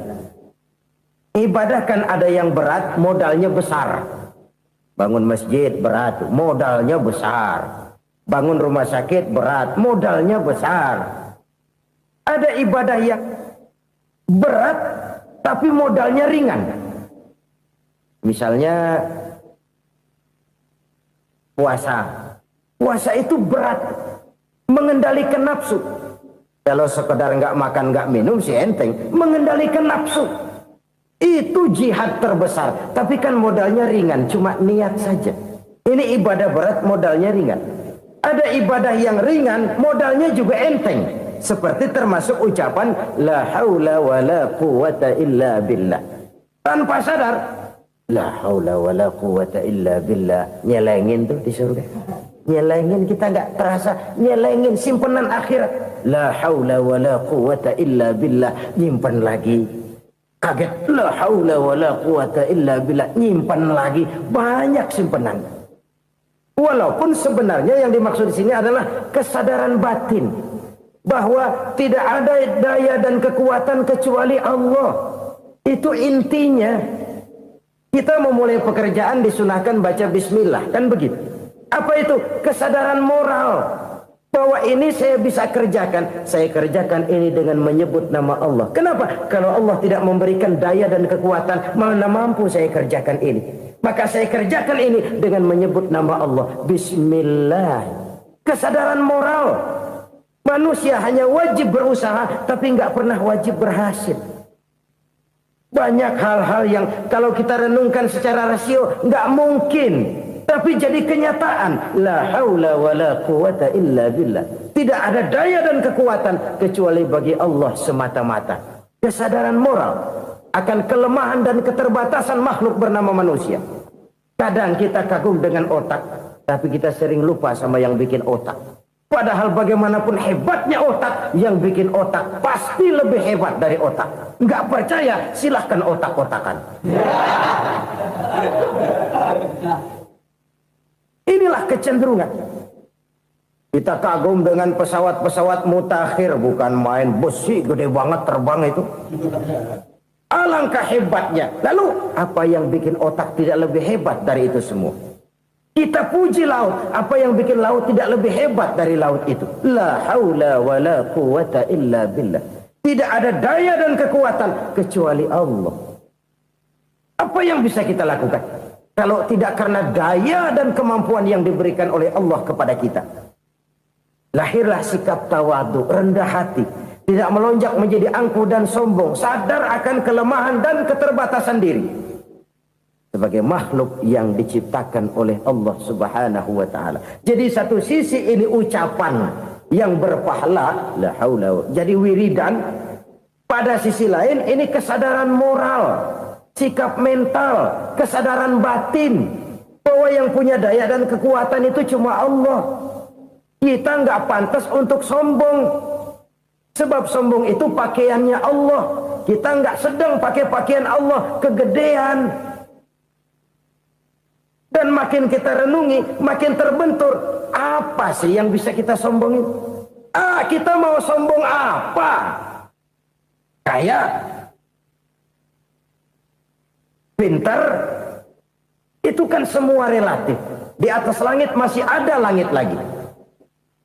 Ibadah kan ada yang berat, modalnya besar. Bangun masjid berat, modalnya besar. Bangun rumah sakit berat, modalnya besar. Ada ibadah yang berat, tapi modalnya ringan. Misalnya puasa. Puasa itu berat, mengendalikan nafsu. Kalau sekedar nggak makan nggak minum sih enteng, mengendalikan nafsu. Itu jihad terbesar, tapi kan modalnya ringan, cuma niat saja. Ini ibadah berat, modalnya ringan. Ada ibadah yang ringan, modalnya juga enteng. Seperti termasuk ucapan la haula wa la quwwata illa billah. Tanpa sadar, la haula wa la quwwata illa billah. Nyelengin tuh di surga. Nyelengin, kita nggak terasa, nyelengin simpenan akhirat. La haula wa la quwwata illa billah. Nyimpan lagi. Kaget, la haula wa la quwwata illa billah, nyimpan lagi, banyak simpanan. Walaupun sebenarnya yang dimaksud di sini adalah kesadaran batin bahwa tidak ada daya dan kekuatan kecuali Allah. Itu intinya. Kita memulai pekerjaan disunahkan baca bismillah, kan begitu. Apa itu? Kesadaran moral Bahwa ini saya bisa kerjakan. Saya kerjakan ini dengan menyebut nama Allah. Kenapa? Kalau Allah tidak memberikan daya dan kekuatan, mana mampu saya kerjakan ini. Maka saya kerjakan ini dengan menyebut nama Allah. Bismillah. Kesadaran moral. Manusia hanya wajib berusaha, tapi nggak pernah wajib berhasil. Banyak hal-hal yang kalau kita renungkan secara rasio nggak mungkin. Tapi jadi kenyataan. La haula wa la quwata illa billah. Tidak ada daya dan kekuatan kecuali bagi Allah semata-mata. Kesadaran moral akan kelemahan dan keterbatasan makhluk bernama manusia. Kadang kita kagum dengan otak, tapi kita sering lupa sama yang bikin otak. Padahal bagaimanapun hebatnya otak, yang bikin otak pasti lebih hebat dari otak. Nggak percaya, silahkan otak-otakan. Inilah kecenderungan. Kita kagum dengan pesawat-pesawat mutakhir, bukan main besi gede banget terbang itu. Alangkah hebatnya. Lalu apa yang bikin otak tidak lebih hebat dari itu semua? Kita puji laut. Apa yang bikin laut tidak lebih hebat dari laut itu? La haula wa la quwata illa billah. Tidak ada daya dan kekuatan kecuali Allah. Apa yang bisa kita lakukan kalau tidak karena daya dan kemampuan yang diberikan oleh Allah kepada kita? Lahirlah sikap tawadu, rendah hati, tidak melonjak menjadi angkuh dan sombong, sadar akan kelemahan dan keterbatasan diri sebagai makhluk yang diciptakan oleh Allah Subhanahu wa taala. Jadi satu sisi ini ucapan yang berpahala, la haula, jadi wiridan. Pada sisi lain ini kesadaran moral, sikap mental, kesadaran batin bahwa yang punya daya dan kekuatan itu cuma Allah. Kita nggak pantas untuk sombong, sebab sombong itu pakaiannya Allah. Kita nggak sedang pakai pakaian Allah, kegedean. Dan makin kita renungi, makin terbentur. Apa sih yang bisa kita sombongin? Kita mau sombong apa? Kaya, pintar, itu kan semua relatif. Di atas langit masih ada langit lagi.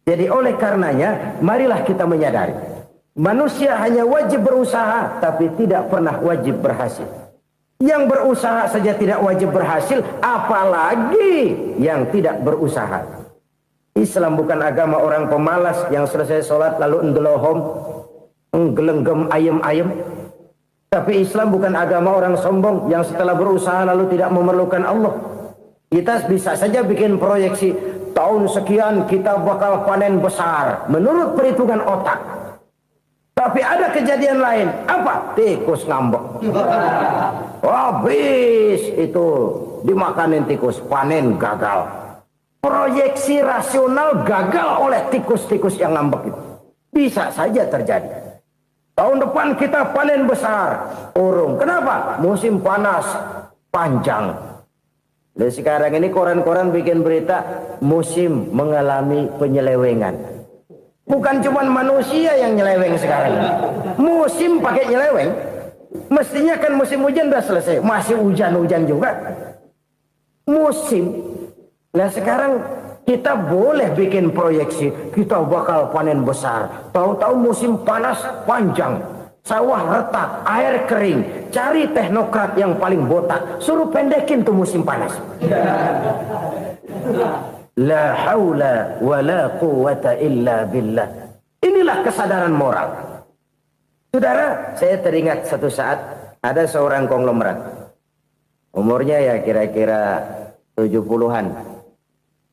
Jadi oleh karenanya, marilah kita menyadari. Manusia hanya wajib berusaha, tapi tidak pernah wajib berhasil. Yang berusaha saja tidak wajib berhasil, apalagi yang tidak berusaha. Islam bukan agama orang pemalas yang selesai sholat lalu endelohom, nggelenggem ayem-ayem. Tapi Islam bukan agama orang sombong yang setelah berusaha lalu tidak memerlukan Allah. Kita bisa saja bikin proyeksi, tahun sekian kita bakal panen besar menurut perhitungan otak. Tapi ada kejadian lain. Apa? Tikus ngambek. Habis itu dimakanin tikus, panen gagal. Proyeksi rasional gagal oleh tikus-tikus yang ngambek itu. Bisa saja terjadi. Tahun depan kita panen besar, urung. Kenapa? Musim panas panjang. Dan sekarang ini koran-koran bikin berita musim mengalami penyelewengan. Bukan cuma manusia yang nyeleweng sekarang. Musim pakai nyeleweng. Mestinya kan musim hujan udah selesai, masih hujan-hujan juga. Musim. Nah sekarang kita boleh bikin proyeksi, kita bakal panen besar. Tahu-tahu musim panas panjang, sawah retak, air kering. Cari teknokrat yang paling botak, suruh pendekin tuh musim panas. La haula wa la quwata illa billah. Inilah kesadaran moral. Saudara, saya teringat satu saat ada seorang konglomerat. Umurnya ya kira-kira 70-an.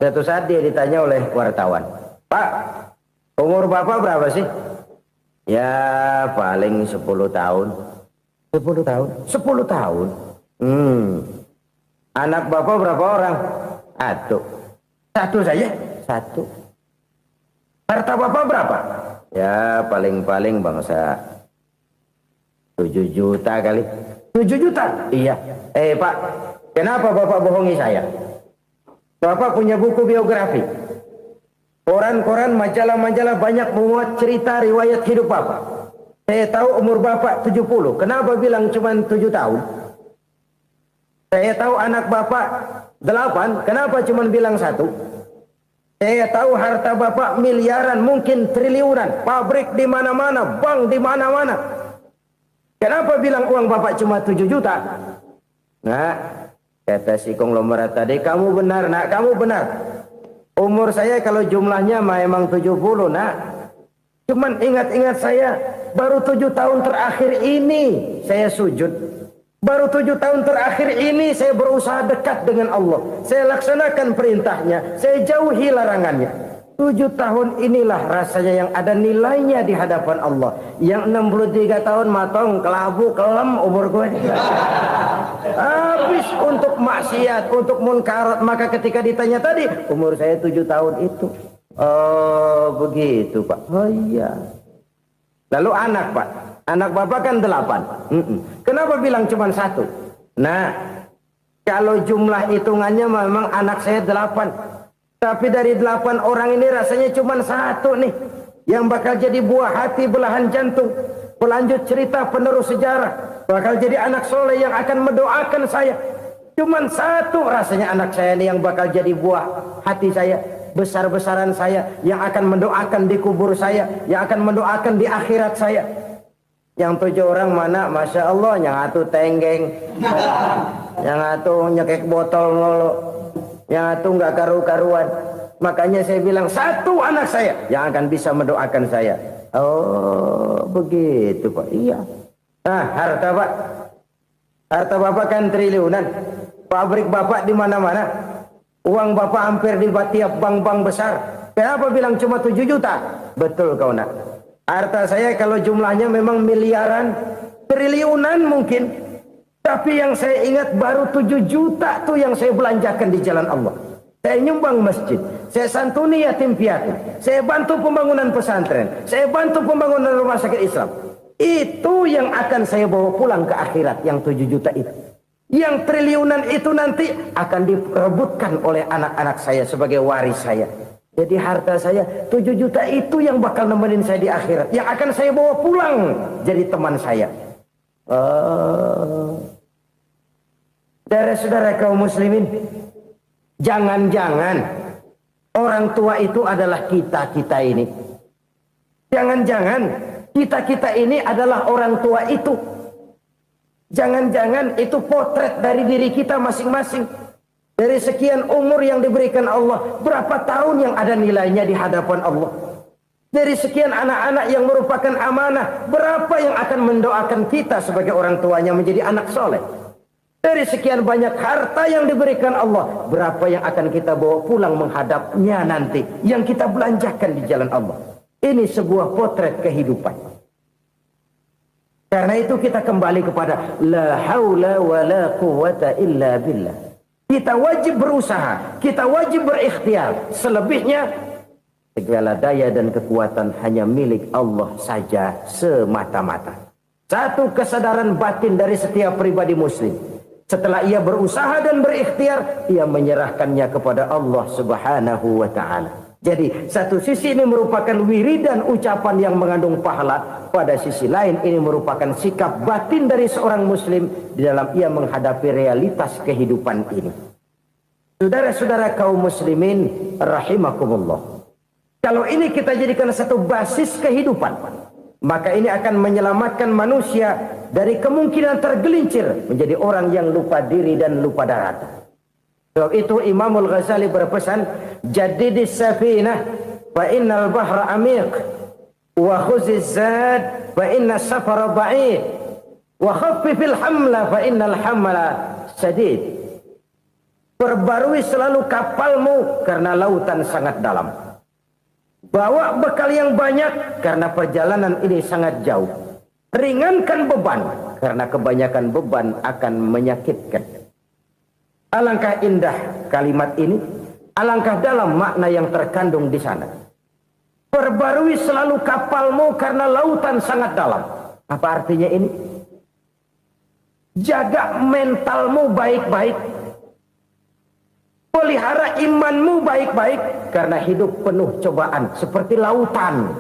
Suatu saat dia ditanya oleh wartawan, "Pak, umur Bapak berapa sih?" "Ya paling 10 tahun." 10 tahun? 10 tahun? Anak Bapak berapa orang? Satu saja? Satu. Harta Bapak berapa? Ya paling-paling bangsa 7 juta kali. 7 juta? Iya. Pak, kenapa Bapak bohongi saya? Bapak punya buku biografi. Koran-koran, majalah-majalah banyak memuat cerita riwayat hidup Bapak. Saya tahu umur Bapak 70. Kenapa bilang cuma 7 tahun? Saya tahu anak Bapak 8. Kenapa cuma bilang 1? Saya tahu harta bapak miliaran, mungkin triliunan, pabrik di mana-mana, bank di mana-mana. Kenapa bilang uang bapak cuma 7 juta? Nah, kata si konglomerat tadi, kamu benar nak, kamu benar. Umur saya kalau jumlahnya memang 70 nak. Cuman ingat-ingat saya, baru 7 tahun terakhir ini saya sujud. Baru 7 tahun terakhir ini saya berusaha dekat dengan Allah. Saya laksanakan perintahnya, saya jauhi larangannya. 7 tahun inilah rasanya yang ada nilainya di hadapan Allah. Yang 63 tahun matong, kelabu, kelem umur gue. Habis untuk maksiat, untuk munkarat. Maka ketika ditanya tadi, umur saya 7 tahun itu. Oh begitu Pak. Oh iya. Lalu anak Pak. Anak bapak kan 8. Kenapa bilang cuma 1? Nah, kalau jumlah hitungannya memang anak saya 8. Tapi dari 8 orang ini rasanya cuma 1 nih. Yang bakal jadi buah hati, belahan jantung. Pelanjut cerita, penerus sejarah. Bakal jadi anak soleh yang akan mendoakan saya. Cuma 1 rasanya anak saya ini yang bakal jadi buah hati saya. Besar-besaran saya. Yang akan mendoakan di kubur saya. Yang akan mendoakan di akhirat saya. Yang 7 orang mana, Masya Allah, yang satu tenggeng, yang satu nyekek botol ngolo, yang satu nggak karu-karuan. Makanya saya bilang 1 anak saya yang akan bisa mendoakan saya. Oh begitu Pak. Iya. Nah harta Pak, harta bapak kan triliunan, pabrik bapak di mana-mana, uang bapak hampir di tiap bank-bank besar. Kenapa bilang cuma 7 juta? Betul kau nak. Harta saya kalau jumlahnya memang miliaran, triliunan mungkin. Tapi yang saya ingat baru 7 juta tuh yang saya belanjakan di jalan Allah. Saya nyumbang masjid, saya santuni yatim piatu, saya bantu pembangunan pesantren, saya bantu pembangunan rumah sakit Islam. Itu yang akan saya bawa pulang ke akhirat, yang 7 juta itu. Yang triliunan itu nanti akan diperebutkan oleh anak-anak saya sebagai waris saya. Jadi harta saya 7 juta itu yang bakal nemenin saya di akhirat. Yang akan saya bawa pulang jadi teman saya. Saudara-saudara kaum muslimin, jangan-jangan orang tua itu adalah kita-kita ini. Jangan-jangan kita-kita ini adalah orang tua itu. Jangan-jangan itu potret dari diri kita masing-masing. Dari sekian umur yang diberikan Allah, berapa tahun yang ada nilainya di hadapan Allah? Dari sekian anak-anak yang merupakan amanah, berapa yang akan mendoakan kita sebagai orang tuanya menjadi anak soleh? Dari sekian banyak harta yang diberikan Allah, berapa yang akan kita bawa pulang menghadapnya nanti, yang kita belanjakan di jalan Allah? Ini sebuah potret kehidupan. Karena itu kita kembali kepada la haula wa la quwwata illa billah. Kita wajib berusaha, kita wajib berikhtiar. Selebihnya, segala daya dan kekuatan hanya milik Allah saja semata-mata. Satu kesadaran batin dari setiap pribadi muslim. Setelah ia berusaha dan berikhtiar, ia menyerahkannya kepada Allah Subhanahu wa ta'ala. Jadi, satu sisi ini merupakan wiridan ucapan yang mengandung pahala. Pada sisi lain, ini merupakan sikap batin dari seorang muslim di dalam ia menghadapi realitas kehidupan ini. Saudara-saudara kaum muslimin, rahimakumullah. Kalau ini kita jadikan satu basis kehidupan, maka ini akan menyelamatkan manusia dari kemungkinan tergelincir menjadi orang yang lupa diri dan lupa darat. Sebab itu Imamul Ghazali berpesan, jadidis safinah fa innal bahra amiq wa khuziz zad fa inna safara ba'id wa khaffifil hamla fa innal hamla sadid. Perbarui selalu kapalmu karena lautan sangat dalam. Bawa bekal yang banyak karena perjalanan ini sangat jauh. Ringankan beban karena kebanyakan beban akan menyakitkan. Alangkah indah kalimat ini, alangkah dalam makna yang terkandung di sana. Perbarui selalu kapalmu karena lautan sangat dalam. Apa artinya ini? Jaga mentalmu baik-baik. Pelihara imanmu baik-baik karena hidup penuh cobaan seperti lautan.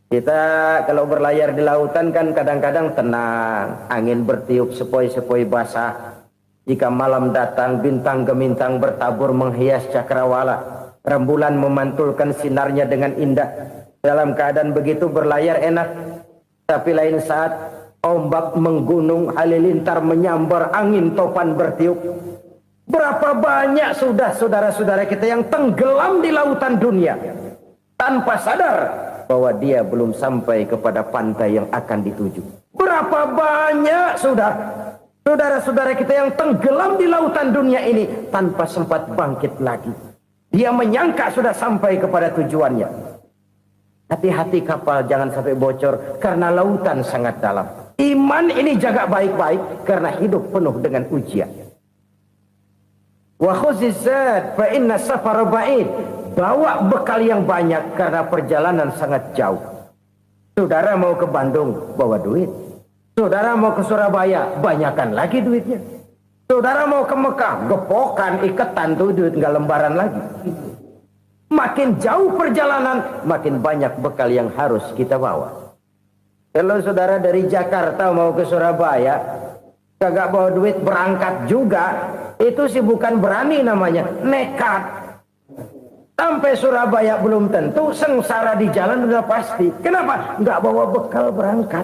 Kita kalau berlayar di lautan kan kadang-kadang tenang, angin bertiup sepoi-sepoi basah. Jika malam datang bintang gemintang bertabur menghias cakrawala. Rembulan memantulkan sinarnya dengan indah. Dalam keadaan begitu berlayar enak. Tapi lain saat ombak menggunung, halilintar menyambar, angin topan bertiup. Berapa banyak sudah saudara-saudara kita yang tenggelam di lautan dunia tanpa sadar bahwa dia belum sampai kepada pantai yang akan dituju. Berapa banyak sudah saudara-saudara kita yang tenggelam di lautan dunia ini tanpa sempat bangkit lagi. Dia menyangka sudah sampai kepada tujuannya. Hati-hati kapal jangan sampai bocor karena lautan sangat dalam. Iman ini jaga baik-baik karena hidup penuh dengan ujian. Wa khuzizat fa inna safara ba'id. Bawa bekal yang banyak karena perjalanan sangat jauh. Saudara mau ke Bandung, bawa duit. Saudara mau ke Surabaya, banyakan lagi duitnya. Saudara mau ke Mekah, gepokan, iketan tuh duit nggak lembaran lagi. Makin jauh perjalanan, makin banyak bekal yang harus kita bawa. Kalau saudara dari Jakarta mau ke Surabaya, kagak bawa duit berangkat juga, itu sih bukan berani namanya, nekat. Sampai Surabaya belum tentu, sengsara di jalan udah pasti. Kenapa? Nggak bawa bekal berangkat.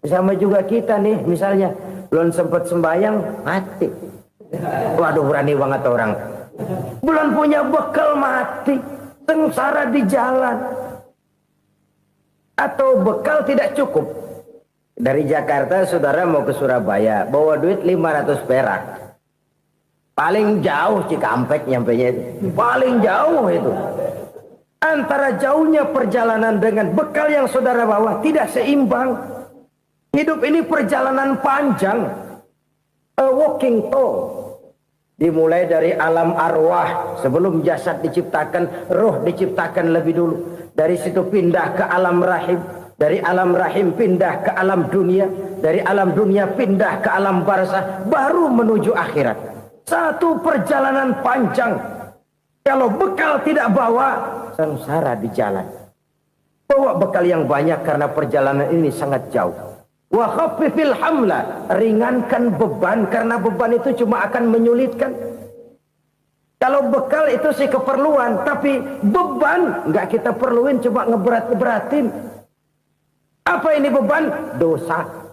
Sama juga kita nih, misalnya belum sempat sembahyang, mati. Waduh, berani banget orang. Belum punya bekal, mati. Sengsara di jalan. Atau bekal tidak cukup. Dari Jakarta saudara mau ke Surabaya, bawa duit 500 perak. Paling jauh Cikampek nyampenya itu. Paling jauh itu. Antara jauhnya perjalanan dengan bekal yang saudara bawa tidak seimbang. Hidup ini perjalanan panjang. A walking tour. Dimulai dari alam arwah. Sebelum jasad diciptakan, roh diciptakan lebih dulu. Dari situ pindah ke alam rahim. Dari alam rahim pindah ke alam dunia. Dari alam dunia pindah ke alam barzah. Baru menuju akhirat. Satu perjalanan panjang. Kalau bekal tidak bawa, sengsara di jalan. Bawa bekal yang banyak karena perjalanan ini sangat jauh. Wa khaffifil hamla, ringankan beban karena beban itu cuma akan menyulitkan. Kalau bekal itu sih keperluan, tapi beban nggak kita perluin, cuma ngeberat-beratin. Apa ini beban? Dosa.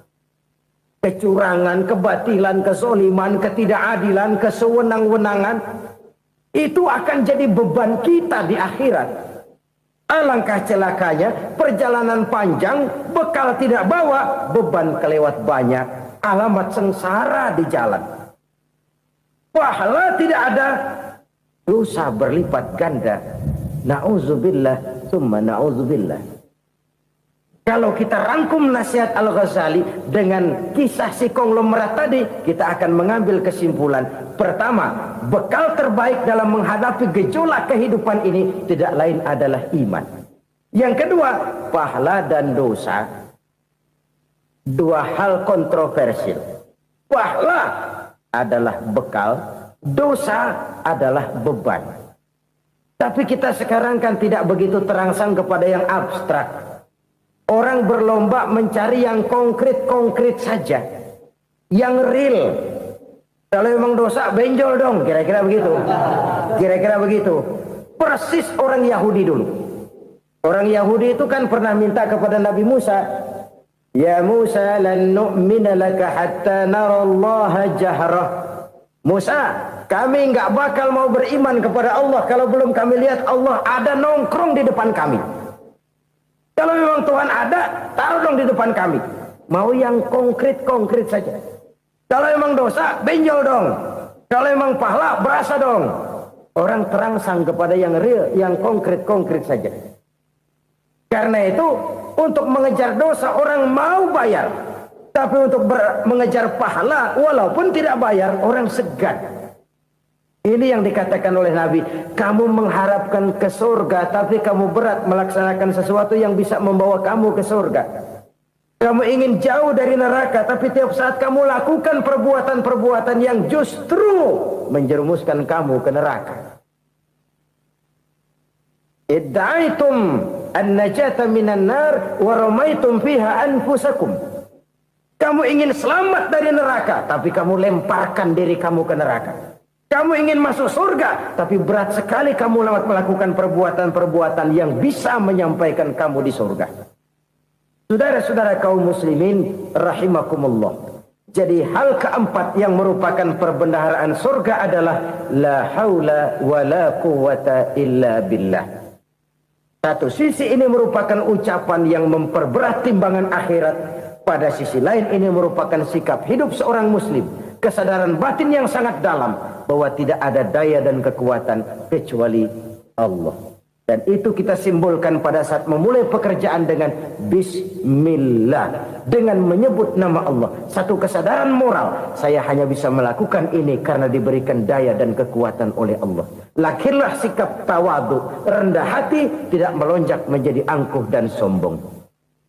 Kecurangan, kebatilan, kesoliman, ketidakadilan, kesewenang-wenangan. Itu akan jadi beban kita di akhirat. Alangkah celakanya, perjalanan panjang, bekal tidak bawa, beban kelewat banyak. Alamat sengsara di jalan. Pahala tidak ada, dosa berlipat ganda. Na'udzubillah, summa na'udzubillah. Kalau kita rangkum nasihat Al-Ghazali dengan kisah si konglomerat tadi, kita akan mengambil kesimpulan. Pertama, bekal terbaik dalam menghadapi gejolak kehidupan ini tidak lain adalah iman. Yang kedua, pahala dan dosa. Dua hal kontroversial. Pahala adalah bekal, dosa adalah beban. Tapi kita sekarang kan tidak begitu terangsang kepada yang abstrak. Orang berlomba mencari yang konkret-konkret saja. Yang real. Kalau memang dosa, benjol dong. Kira-kira begitu. Kira-kira begitu. Persis orang Yahudi dulu. Orang Yahudi itu kan pernah minta kepada Nabi Musa. Ya Musa lan nu'mina laka hatta narallaha jahrah. Musa, kami nggak bakal mau beriman kepada Allah kalau belum kami lihat Allah ada nongkrong di depan kami. Kalau memang Tuhan ada, taruh dong di depan kami. Mau yang konkret-konkret saja. Kalau memang dosa, benjol dong. Kalau memang pahala, berasa dong. Orang terangsang kepada yang real, yang konkret-konkret saja. Karena itu, untuk mengejar dosa, orang mau bayar. Tapi untuk mengejar pahala, walaupun tidak bayar, orang segan. Ini yang dikatakan oleh Nabi, kamu mengharapkan ke surga, tapi kamu berat melaksanakan sesuatu yang bisa membawa kamu ke surga. Kamu ingin jauh dari neraka, tapi tiap saat kamu lakukan perbuatan-perbuatan yang justru menjerumuskan kamu ke neraka. Idda'aitum an-najata minan nar wa ramaitum fiha anfusakum. Kamu ingin selamat dari neraka, tapi kamu lemparkan diri kamu ke neraka. Kamu ingin masuk surga, tapi berat sekali kamu melakukan perbuatan-perbuatan yang bisa menyampaikan kamu di surga. Saudara-saudara kaum muslimin rahimakumullah. Jadi hal keempat yang merupakan perbendaharaan surga adalah la haula wa la quwwata illa billah. Satu sisi ini merupakan ucapan yang memperberat timbangan akhirat. Pada sisi lain ini merupakan sikap hidup seorang muslim. Kesadaran batin yang sangat dalam bahwa tidak ada daya dan kekuatan kecuali Allah. Dan itu kita simbolkan pada saat memulai pekerjaan dengan Bismillah, dengan menyebut nama Allah. Satu kesadaran moral, saya hanya bisa melakukan ini karena diberikan daya dan kekuatan oleh Allah. Lahirlah sikap tawadu, rendah hati, tidak melonjak menjadi angkuh dan sombong.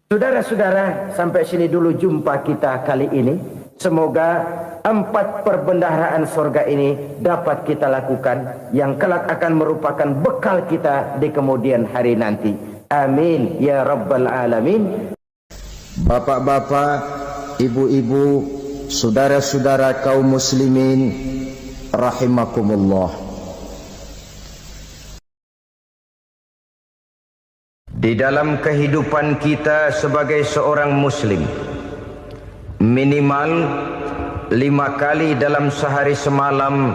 Saudara-saudara, sampai sini dulu jumpa kita kali ini. Semoga 4 perbendaharaan surga ini dapat kita lakukan, yang kelak akan merupakan bekal kita di kemudian hari nanti. Amin ya rabbal alamin. Bapak-bapak, ibu-ibu, saudara-saudara kaum muslimin rahimakumullah. Di dalam kehidupan kita sebagai seorang muslim, minimal 5 kali dalam sehari semalam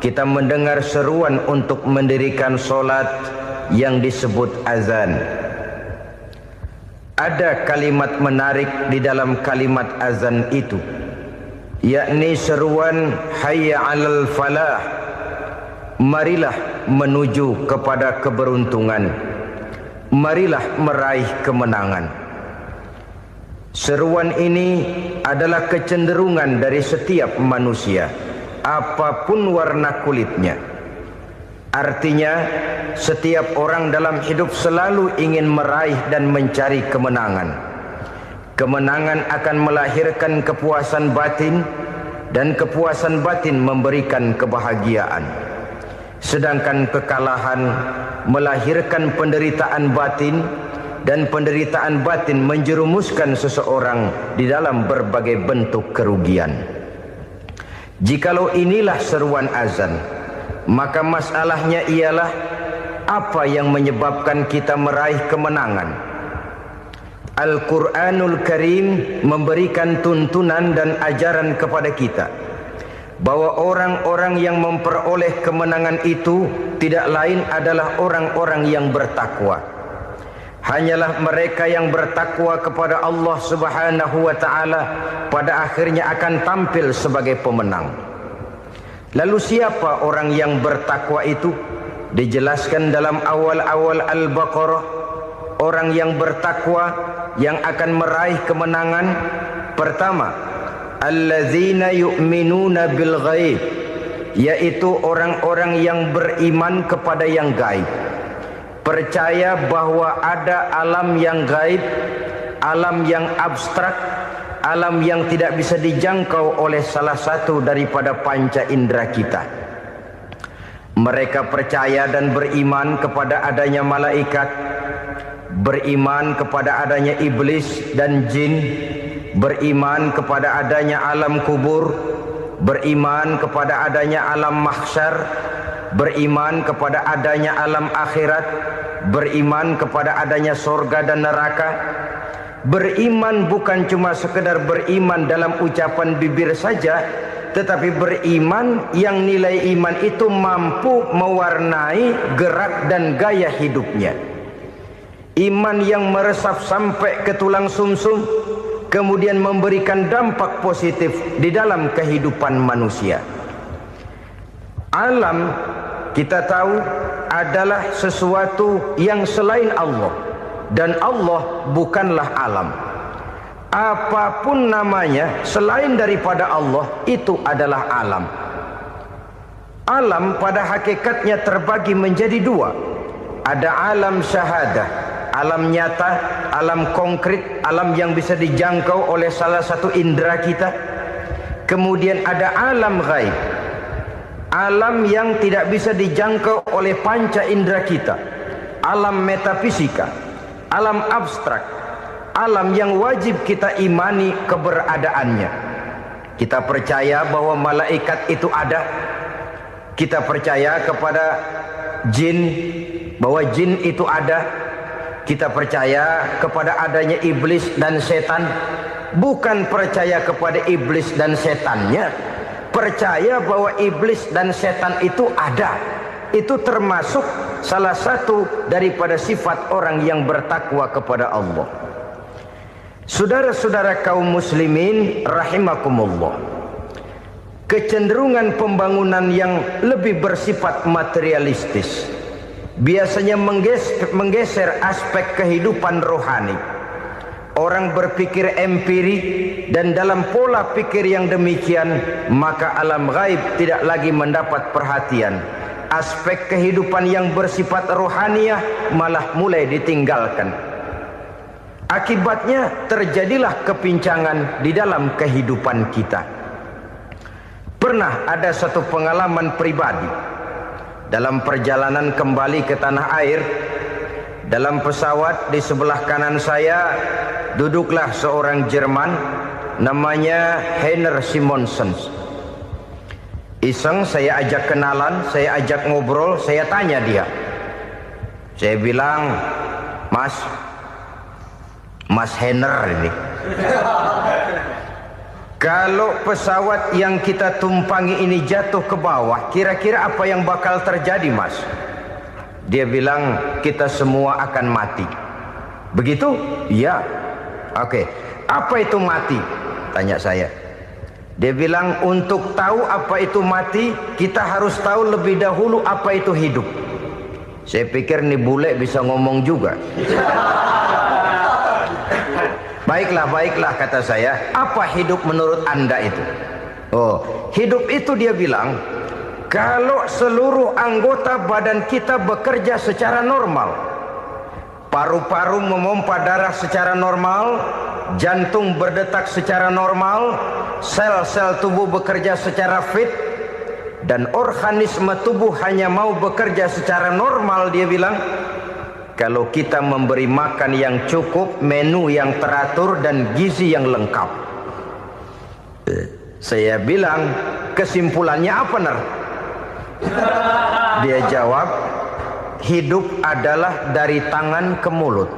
kita mendengar seruan untuk mendirikan solat yang disebut azan. Ada kalimat menarik di dalam kalimat azan itu, yakni seruan hayya 'alal falah, marilah menuju kepada keberuntungan, marilah meraih kemenangan. Seruan ini adalah kecenderungan dari setiap manusia, apapun warna kulitnya. Artinya, setiap orang dalam hidup selalu ingin meraih dan mencari kemenangan. Kemenangan akan melahirkan kepuasan batin, dan kepuasan batin memberikan kebahagiaan. Sedangkan kekalahan melahirkan penderitaan batin, dan penderitaan batin menjerumuskan seseorang di dalam berbagai bentuk kerugian. Jikalau inilah seruan azan, maka masalahnya ialah apa yang menyebabkan kita meraih kemenangan. Al-Quranul Karim memberikan tuntunan dan ajaran kepada kita bahwa orang-orang yang memperoleh kemenangan itu tidak lain adalah orang-orang yang bertakwa. Hanyalah mereka yang bertakwa kepada Allah Subhanahu wa ta'ala pada akhirnya akan tampil sebagai pemenang. Lalu siapa orang yang bertakwa itu? Dijelaskan dalam awal-awal Al-Baqarah, orang yang bertakwa yang akan meraih kemenangan. Pertama, allazina yu'minuna bil ghaib, yaitu orang-orang yang beriman kepada yang gaib. Percaya bahwa ada alam yang gaib, alam yang abstrak, alam yang tidak bisa dijangkau oleh salah satu daripada panca indera kita. Mereka percaya dan beriman kepada adanya malaikat, beriman kepada adanya iblis dan jin, beriman kepada adanya alam kubur, beriman kepada adanya alam mahsyar, beriman kepada adanya alam akhirat, beriman kepada adanya surga dan neraka. Beriman bukan cuma sekedar beriman dalam ucapan bibir saja, tetapi beriman yang nilai iman itu mampu mewarnai gerak dan gaya hidupnya. Iman yang meresap sampai ke tulang sumsum, kemudian memberikan dampak positif di dalam kehidupan manusia. Alam, kita tahu, adalah sesuatu yang selain Allah, dan Allah bukanlah alam. Apapun namanya selain daripada Allah, itu adalah alam. Alam pada hakikatnya terbagi menjadi 2. Ada alam syahadah, alam nyata, alam konkret, alam yang bisa dijangkau oleh salah satu indera kita. Kemudian ada alam ghaib, alam yang tidak bisa dijangkau oleh panca indera kita, alam metafisika, alam abstrak, alam yang wajib kita imani keberadaannya. Kita percaya bahwa malaikat itu ada, Kita percaya kepada jin, bahwa jin itu ada. Kita percaya kepada adanya iblis dan setan. Bukan percaya kepada iblis dan setannya, percaya bahwa iblis dan setan itu ada. Itu termasuk salah satu daripada sifat orang yang bertakwa kepada Allah. Saudara-saudara kaum muslimin rahimakumullah, kecenderungan pembangunan yang lebih bersifat materialistis biasanya menggeser aspek kehidupan rohani. Orang berpikir empiri, dan dalam pola pikir yang demikian maka alam gaib tidak lagi mendapat perhatian. Aspek kehidupan yang bersifat rohaniah malah mulai ditinggalkan. Akibatnya terjadilah kepincangan di dalam kehidupan kita. Pernah ada satu pengalaman pribadi dalam perjalanan kembali ke tanah air. Dalam pesawat di sebelah kanan saya duduklah seorang Jerman namanya Heiner Simonsen. Iseng saya ajak kenalan, saya ajak ngobrol, saya tanya dia. Saya bilang, Mas Heiner ini, kalau pesawat yang kita tumpangi ini jatuh ke bawah, kira-kira apa yang bakal terjadi, Mas? Dia bilang, kita semua akan mati. Begitu? Iya. Oke. Apa itu mati? Tanya saya. Dia bilang, untuk tahu apa itu mati, kita harus tahu lebih dahulu apa itu hidup. Saya pikir nih bule bisa ngomong juga. Baiklah kata saya. Apa hidup menurut Anda itu? Oh, hidup itu dia bilang, kalau seluruh anggota badan kita bekerja secara normal, paru-paru memompa darah secara normal, jantung berdetak secara normal, sel-sel tubuh bekerja secara fit, dan organisme tubuh hanya mau bekerja secara normal, dia bilang, kalau kita memberi makan yang cukup, menu yang teratur, dan gizi yang lengkap. Saya bilang, kesimpulannya apa, Ner? Dia jawab, hidup adalah dari tangan ke mulut.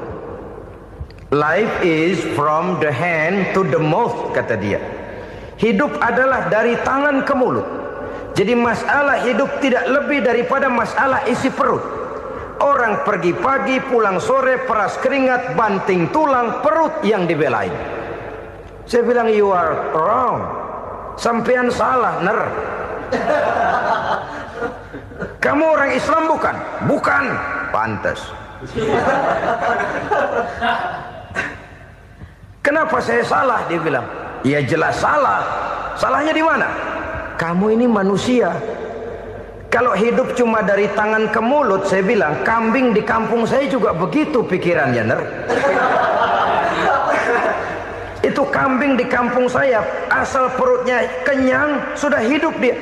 Life is from the hand to the mouth, kata dia. Hidup adalah dari tangan ke mulut. Jadi masalah hidup tidak lebih daripada masalah isi perut. Orang pergi pagi, pulang sore, peras keringat, banting tulang, perut yang dibelain. Saya bilang, you are wrong. Sampean salah, Ner. Kamu orang Islam bukan? Bukan. Pantas. Kenapa saya salah? Dia bilang, ya jelas salah. Salahnya di mana? Kamu ini manusia. Kalau hidup cuma dari tangan ke mulut, saya bilang, kambing di kampung saya juga begitu pikirannya, Ner. Itu kambing di kampung saya, asal perutnya kenyang, sudah hidup dia.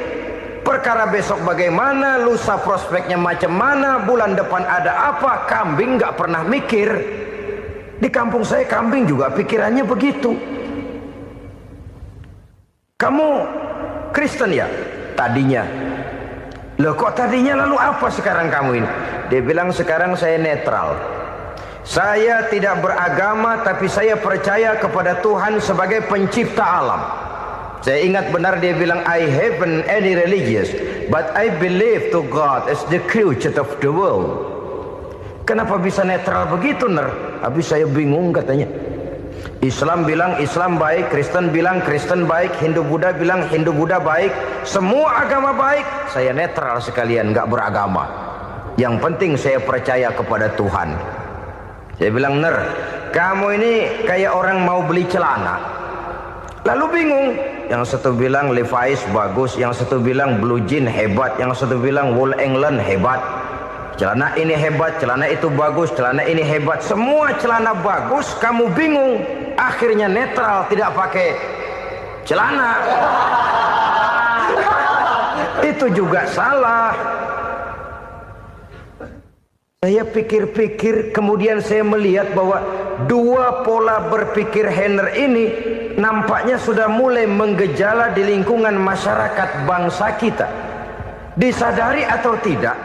Perkara besok bagaimana, lusa prospeknya macam mana, bulan depan ada apa, kambing nggak pernah mikir. Di kampung saya kambing juga pikirannya begitu. Kamu Kristen ya? Tadinya. Loh kok tadinya, lalu apa sekarang kamu ini? Dia bilang, sekarang saya netral. Saya tidak beragama, tapi saya percaya kepada Tuhan sebagai pencipta alam. Saya ingat benar dia bilang, I haven't any religious, but I believe to God as the creator of the world. Kenapa bisa netral begitu, Ner? Habis saya bingung katanya. Islam bilang Islam baik, Kristen bilang Kristen baik, Hindu Buddha bilang Hindu Buddha baik, semua agama baik. Saya netral sekalian, nggak beragama. Yang penting saya percaya kepada Tuhan. Saya bilang, Ner, kamu ini kayak orang mau beli celana, lalu bingung. Yang satu bilang Levi's bagus, yang satu bilang Blue Jean hebat, yang satu bilang Wool England hebat. Celana ini hebat, celana itu bagus, celana ini hebat. Semua celana bagus, kamu bingung. Akhirnya netral, tidak pakai celana. Itu juga salah. Saya pikir-pikir, kemudian saya melihat bahwa dua pola berpikir Heiner ini nampaknya sudah mulai menggejala di lingkungan masyarakat bangsa kita. Disadari atau tidak,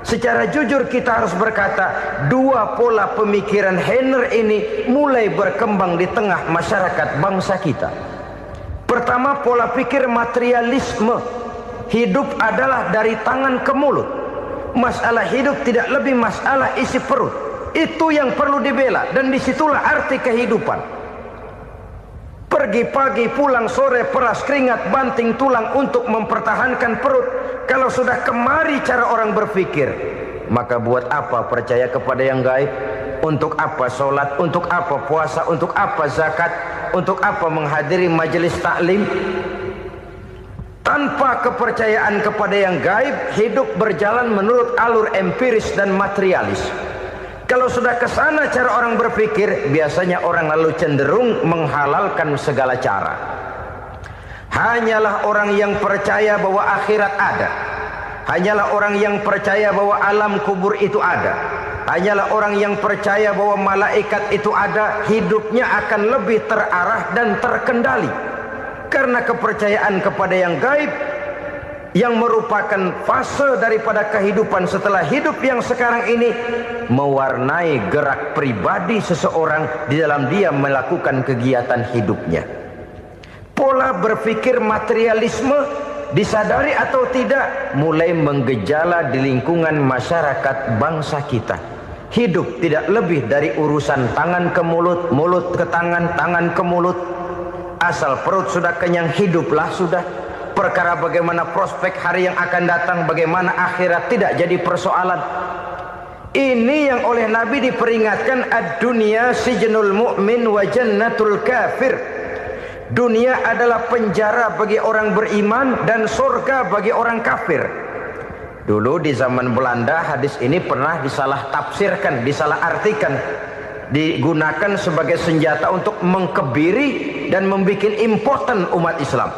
secara jujur kita harus berkata, dua pola pemikiran Heiner ini mulai berkembang di tengah masyarakat bangsa kita. Pertama, pola pikir materialisme. Hidup adalah dari tangan ke mulut. Masalah hidup tidak lebih masalah isi perut. Itu yang perlu dibela, dan disitulah arti kehidupan. Pergi pagi, pulang sore, peras keringat, banting tulang untuk mempertahankan perut. Kalau sudah kemari cara orang berpikir, maka buat apa percaya kepada yang gaib? Untuk apa sholat? Untuk apa puasa? Untuk apa zakat? Untuk apa menghadiri majelis taklim? Tanpa kepercayaan kepada yang gaib, hidup berjalan menurut alur empiris dan materialis. Kalau sudah ke sana cara orang berpikir, biasanya orang lalu cenderung menghalalkan segala cara. Hanyalah orang yang percaya bahwa akhirat ada. Hanyalah orang yang percaya bahwa alam kubur itu ada. Hanyalah orang yang percaya bahwa malaikat itu ada, hidupnya akan lebih terarah dan terkendali. Karena kepercayaan kepada yang gaib, yang merupakan fase daripada kehidupan setelah hidup yang sekarang ini, mewarnai gerak pribadi seseorang di dalam dia melakukan kegiatan hidupnya. Pola berpikir materialisme, disadari atau tidak, mulai menggejala di lingkungan masyarakat bangsa kita. Hidup tidak lebih dari urusan tangan ke mulut, mulut ke tangan, tangan ke mulut. Asal perut sudah kenyang, hiduplah sudah. Perkara bagaimana prospek hari yang akan datang, bagaimana akhirat, tidak jadi persoalan. Ini yang oleh Nabi diperingatkan, ad-dunya sijnul mu'min wa jannatul kafir. Dunia adalah penjara bagi orang beriman dan surga bagi orang kafir. Dulu di zaman Belanda hadis ini pernah disalah tafsirkan, disalah artikan, digunakan sebagai senjata untuk mengkebiri dan membuat impoten umat Islam.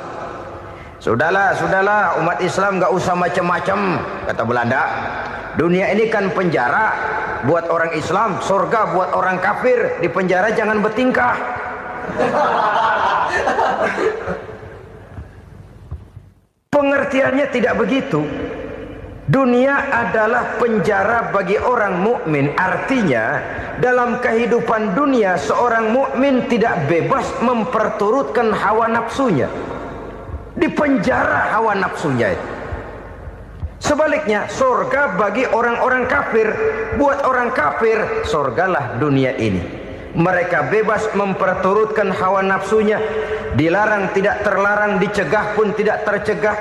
Sudahlah, umat Islam gak usah macam-macam, kata Belanda. Dunia ini kan penjara buat orang Islam, surga buat orang kafir. Di penjara jangan bertingkah. Pengertiannya tidak begitu. Dunia adalah penjara bagi orang mukmin. Artinya dalam kehidupan dunia seorang mukmin tidak bebas memperturutkan hawa nafsunya. Di penjara hawa nafsunya itu. Sebaliknya, surga bagi orang-orang kafir. Buat orang kafir, surgalah dunia ini. Mereka bebas memperturutkan hawa nafsunya. Dilarang tidak terlarang, dicegah pun tidak tercegah.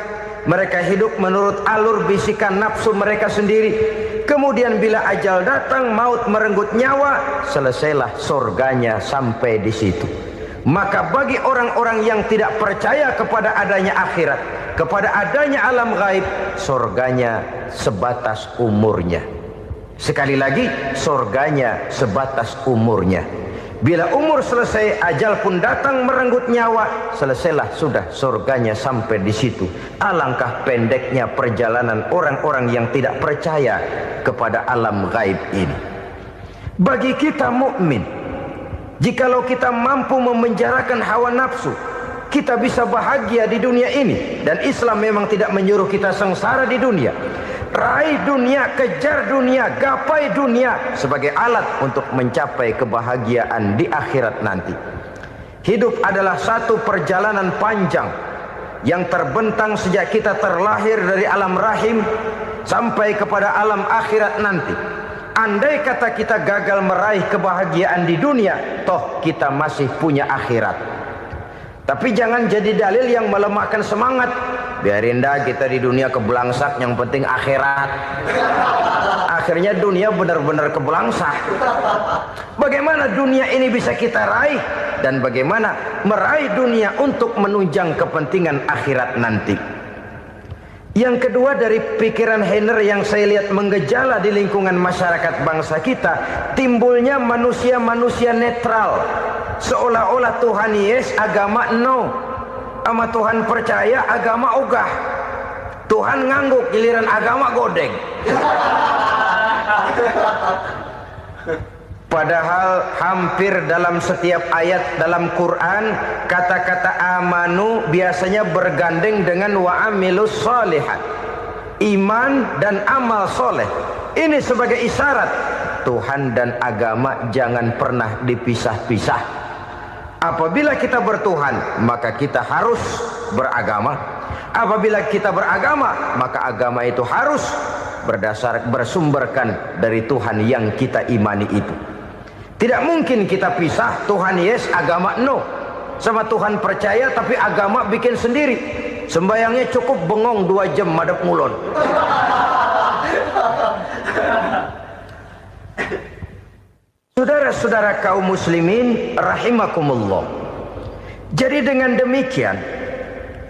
Mereka hidup menurut alur bisikan nafsu mereka sendiri. Kemudian bila ajal datang, maut merenggut nyawa, selesailah surganya sampai di situ. Maka bagi orang-orang yang tidak percaya kepada adanya akhirat, kepada adanya alam gaib, surganya sebatas umurnya. Sekali lagi, surganya sebatas umurnya. Bila umur selesai, ajal pun datang merenggut nyawa, selesailah sudah surganya sampai di situ. Alangkah pendeknya perjalanan orang-orang yang tidak percaya kepada alam gaib ini. Bagi kita mukmin, jikalau kita mampu memenjarakan hawa nafsu, kita bisa bahagia di dunia ini. Dan Islam memang tidak menyuruh kita sengsara di dunia. Raih dunia, kejar dunia, gapai dunia sebagai alat untuk mencapai kebahagiaan di akhirat nanti. Hidup adalah satu perjalanan panjang yang terbentang sejak kita terlahir dari alam rahim sampai kepada alam akhirat nanti. Andai kata kita gagal meraih kebahagiaan di dunia, toh kita masih punya akhirat. Tapi jangan jadi dalil yang melemahkan semangat. Biarin dah kita di dunia kebelangsak, yang penting akhirat. Akhirnya dunia benar-benar kebelangsak. Bagaimana dunia ini bisa kita raih, dan bagaimana meraih dunia untuk menunjang kepentingan akhirat nanti. Yang kedua, dari pikiran Heiner yang saya lihat menggejala di lingkungan masyarakat bangsa kita, timbulnya manusia-manusia netral. Seolah-olah Tuhan yes, agama no. Sama Tuhan percaya, agama ogah. Tuhan ngangguk, giliran agama godeng. Padahal hampir dalam setiap ayat dalam Quran, kata-kata amanu biasanya bergandeng dengan wa amilus shalihat. iman dan amal soleh. Ini sebagai isyarat Tuhan dan agama jangan pernah dipisah-pisah. Apabila kita bertuhan, maka kita harus beragama. Apabila kita beragama, maka agama itu harus bersumberkan dari Tuhan yang kita imani itu. Tidak mungkin kita pisah, Tuhan yes, agama no. Sama Tuhan percaya tapi agama bikin sendiri. Sembayangnya cukup bengong 2 jam madep ngulon. Saudara-saudara kaum muslimin rahimakumullah. Jadi dengan demikian,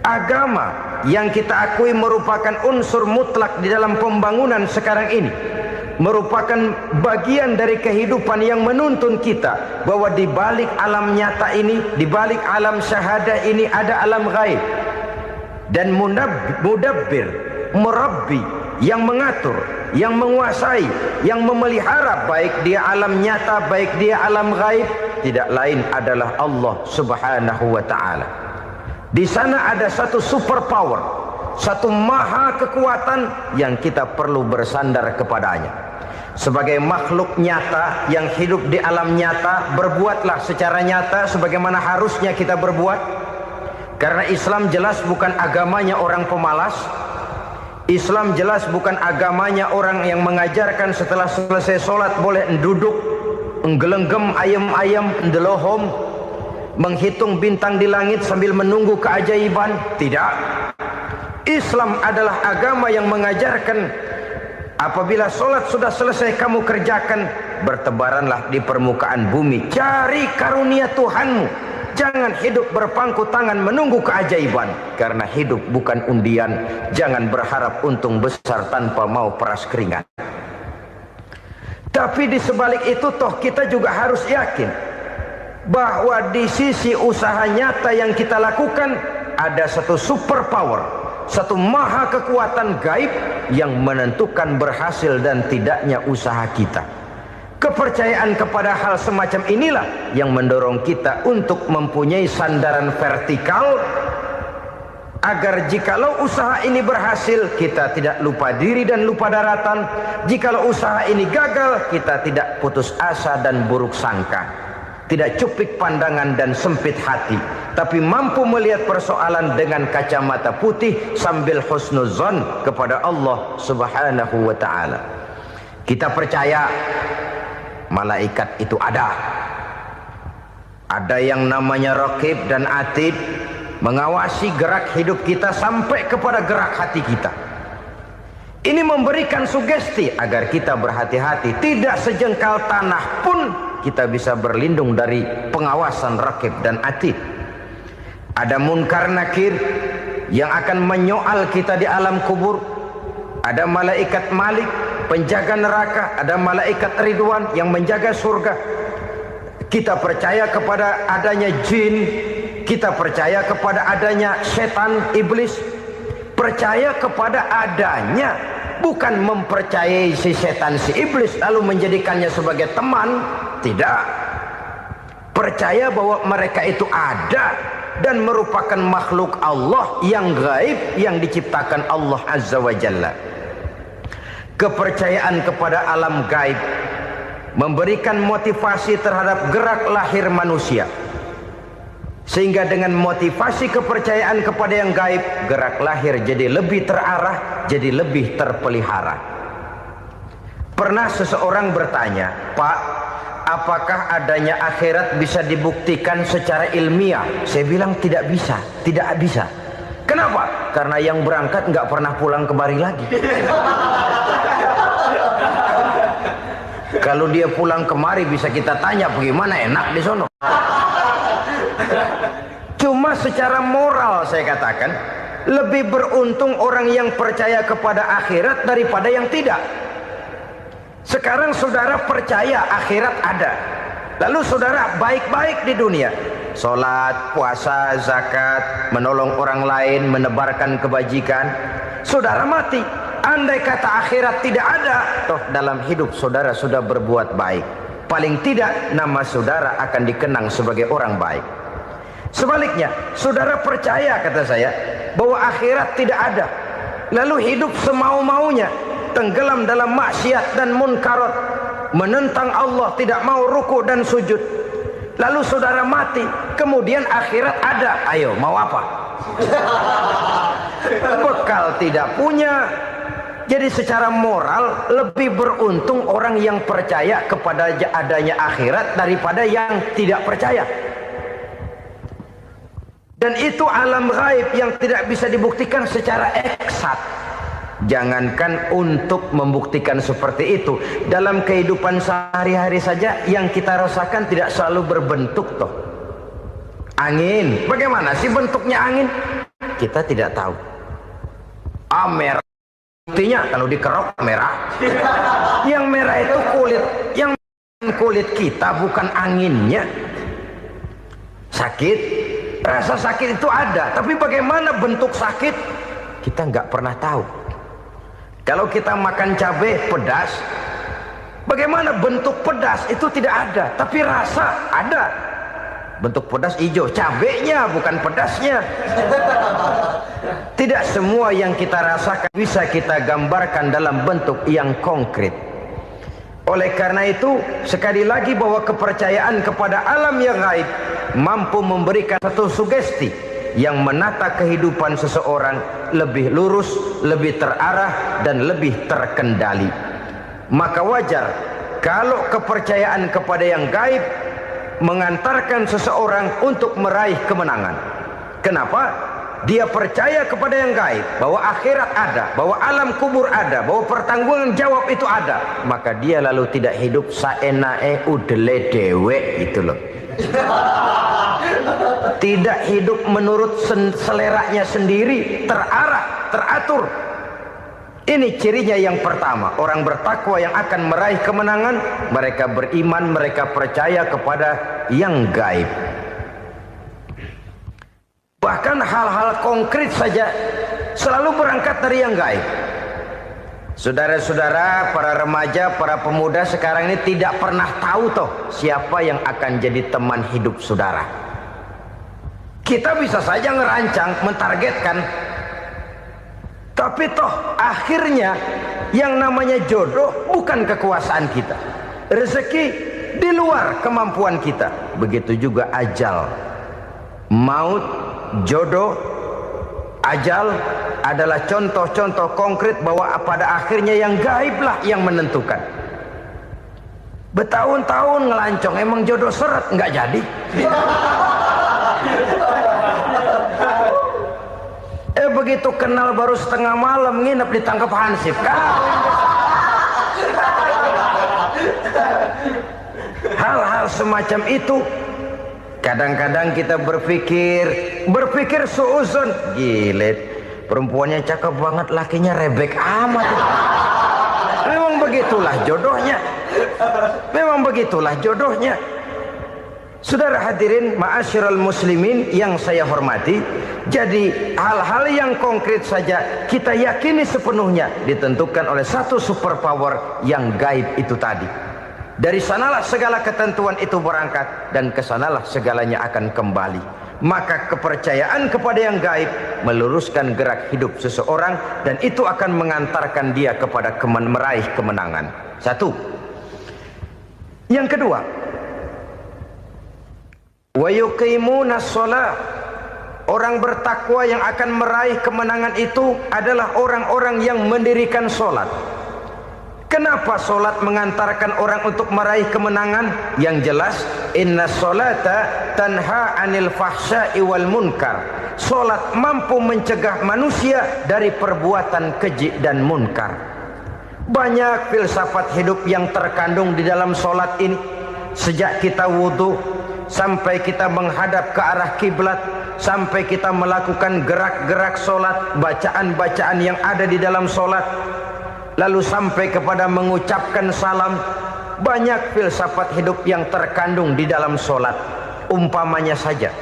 agama yang kita akui merupakan unsur mutlak di dalam pembangunan sekarang ini, merupakan bagian dari kehidupan yang menuntun kita bahwa di balik alam nyata ini, di balik alam syahadah ini ada alam gaib. Dan mudabbir, murabbi, yang mengatur, yang menguasai, yang memelihara baik dia alam nyata, baik dia alam gaib, tidak lain adalah Allah Subhanahu wa taala. Di sana ada satu super power, satu maha kekuatan yang kita perlu bersandar kepadanya. Sebagai makhluk nyata yang hidup di alam nyata, berbuatlah secara nyata sebagaimana harusnya kita berbuat. Karena Islam jelas bukan agamanya orang pemalas. Islam jelas bukan agamanya orang yang mengajarkan setelah selesai sholat boleh duduk, nggelenggem ayam-ayam, ndelohom, menghitung bintang di langit sambil menunggu keajaiban. Tidak. Islam adalah agama yang mengajarkan apabila sholat sudah selesai kamu kerjakan, bertebaranlah di permukaan bumi, cari karunia Tuhanmu. Jangan hidup berpangku tangan menunggu keajaiban. Karena hidup bukan undian. Jangan berharap untung besar tanpa mau peras keringat. Tapi di sebalik itu toh kita juga harus yakin bahwa di sisi usaha nyata yang kita lakukan ada satu super power, satu maha kekuatan gaib yang menentukan berhasil dan tidaknya usaha kita. Kepercayaan kepada hal semacam inilah yang mendorong kita untuk mempunyai sandaran vertikal, agar jikalau usaha ini berhasil kita tidak lupa diri dan lupa daratan. Jikalau usaha ini gagal kita tidak putus asa dan buruk sangka, tidak cupik pandangan dan sempit hati, tapi mampu melihat persoalan dengan kacamata putih sambil husnuzon kepada Allah Subhanahu wa taala. Kita percaya malaikat itu ada. Ada yang namanya raqib dan atid, mengawasi gerak hidup kita sampai kepada gerak hati kita. Ini memberikan sugesti agar kita berhati-hati, tidak sejengkal tanah pun kita bisa berlindung dari pengawasan raqib dan atid. Ada munkar nakir yang akan menyoal kita di alam kubur. Ada malaikat Malik, penjaga neraka. Ada malaikat Ridwan yang menjaga surga. Kita percaya kepada adanya jin, kita percaya kepada adanya setan, iblis. Percaya kepada adanya, bukan mempercayai si setan, si iblis lalu menjadikannya sebagai teman. Tidak. Percaya bahwa mereka itu ada dan merupakan makhluk Allah yang gaib yang diciptakan Allah Azza wa Jalla. Kepercayaan kepada alam gaib memberikan motivasi terhadap gerak lahir manusia, sehingga dengan motivasi kepercayaan kepada yang gaib, gerak lahir jadi lebih terarah, jadi lebih terpelihara. Pernah seseorang bertanya, "Pak, apakah adanya akhirat bisa dibuktikan secara ilmiah?" Saya bilang tidak bisa, tidak bisa. Kenapa? Karena yang berangkat nggak pernah pulang kembali lagi. Kalau dia pulang kemari bisa kita tanya bagaimana enak di sono. Cuma secara moral saya katakan, lebih beruntung orang yang percaya kepada akhirat daripada yang tidak. Sekarang saudara percaya akhirat ada, lalu saudara baik-baik di dunia, sholat, puasa, zakat, menolong orang lain, menebarkan kebajikan. Saudara mati, andai kata akhirat tidak ada, toh dalam hidup saudara sudah berbuat baik. Paling tidak nama saudara akan dikenang sebagai orang baik. Sebaliknya, saudara percaya, kata saya, bahwa akhirat tidak ada, lalu hidup semau-maunya, tenggelam dalam maksiat dan munkarat, menentang Allah, tidak mau ruku dan sujud. Lalu saudara mati, kemudian akhirat ada, ayo mau apa? Bekal tidak punya. Jadi secara moral lebih beruntung orang yang percaya kepada adanya akhirat daripada yang tidak percaya. Dan itu alam gaib yang tidak bisa dibuktikan secara eksat. Jangankan untuk membuktikan seperti itu, dalam kehidupan sehari-hari saja yang kita rasakan tidak selalu berbentuk toh. Angin, bagaimana sih bentuknya angin? Kita tidak tahu. Merah, buktinya kalau dikerok merah. Yang merah itu kulit, yang kulit kita bukan anginnya. Sakit, rasa sakit itu ada, tapi bagaimana bentuk sakit kita nggak pernah tahu. Kalau kita makan cabai pedas, bagaimana bentuk pedas itu tidak ada, tapi rasa ada. Bentuk pedas hijau, cabainya bukan pedasnya. Tidak semua yang kita rasakan bisa kita gambarkan dalam bentuk yang konkret. Oleh karena itu, sekali lagi bahwa kepercayaan kepada alam yang gaib mampu memberikan satu sugesti yang menata kehidupan seseorang lebih lurus, lebih terarah, dan lebih terkendali. Maka wajar kalau kepercayaan kepada yang gaib mengantarkan seseorang untuk meraih kemenangan. Kenapa? Dia percaya kepada yang gaib, bahwa akhirat ada, bahwa alam kubur ada, bahwa pertanggungan jawab itu ada. Maka dia lalu tidak hidup saenae udele dewe, itu loh. Tidak hidup menurut seleranya sendiri, terarah, teratur. Ini cirinya yang pertama. Orang bertakwa yang akan meraih kemenangan, mereka beriman, mereka percaya kepada yang gaib. Bahkan hal-hal konkret saja selalu berangkat dari yang gaib. Saudara-saudara, para remaja, para pemuda sekarang ini tidak pernah tahu toh siapa yang akan jadi teman hidup saudara. Kita bisa saja ngerancang, mentargetkan, tapi toh akhirnya yang namanya jodoh bukan kekuasaan kita. Rezeki di luar kemampuan kita. Begitu juga ajal. Maut, jodoh, ajal adalah contoh-contoh konkret bahwa pada akhirnya yang gaiblah yang menentukan. Bertahun-tahun ngelancong, emang jodoh seret, nggak jadi. Begitu kenal baru setengah malam nginep ditangkap hansip kan. Hal-hal semacam itu kadang-kadang kita berpikir suuzon, gilet, perempuannya cakep banget, lakinya rebek amat. Memang begitulah jodohnya. Memang begitulah jodohnya. Saudara hadirin ma'asyiral muslimin yang saya hormati, jadi hal-hal yang konkret saja kita yakini sepenuhnya ditentukan oleh satu superpower yang gaib itu tadi. Dari sanalah segala ketentuan itu berangkat dan kesanalah segalanya akan kembali. Maka kepercayaan kepada yang gaib meluruskan gerak hidup seseorang dan itu akan mengantarkan dia kepada meraih kemenangan. Satu. Yang kedua, wa yuqimuna shalah. Orang bertakwa yang akan meraih kemenangan itu adalah orang-orang yang mendirikan sholat. Kenapa sholat mengantarkan orang untuk meraih kemenangan? Yang jelas, inna sholata tanha anil fahsya'i wal munkar. Sholat mampu mencegah manusia dari perbuatan keji dan munkar. Banyak filsafat hidup yang terkandung di dalam sholat ini. Sejak kita wudhu sampai kita menghadap ke arah kiblat, sampai kita melakukan gerak-gerak sholat, bacaan-bacaan yang ada di dalam sholat, lalu sampai kepada mengucapkan salam. Banyak filsafat hidup yang terkandung di dalam sholat. Umpamanya saja,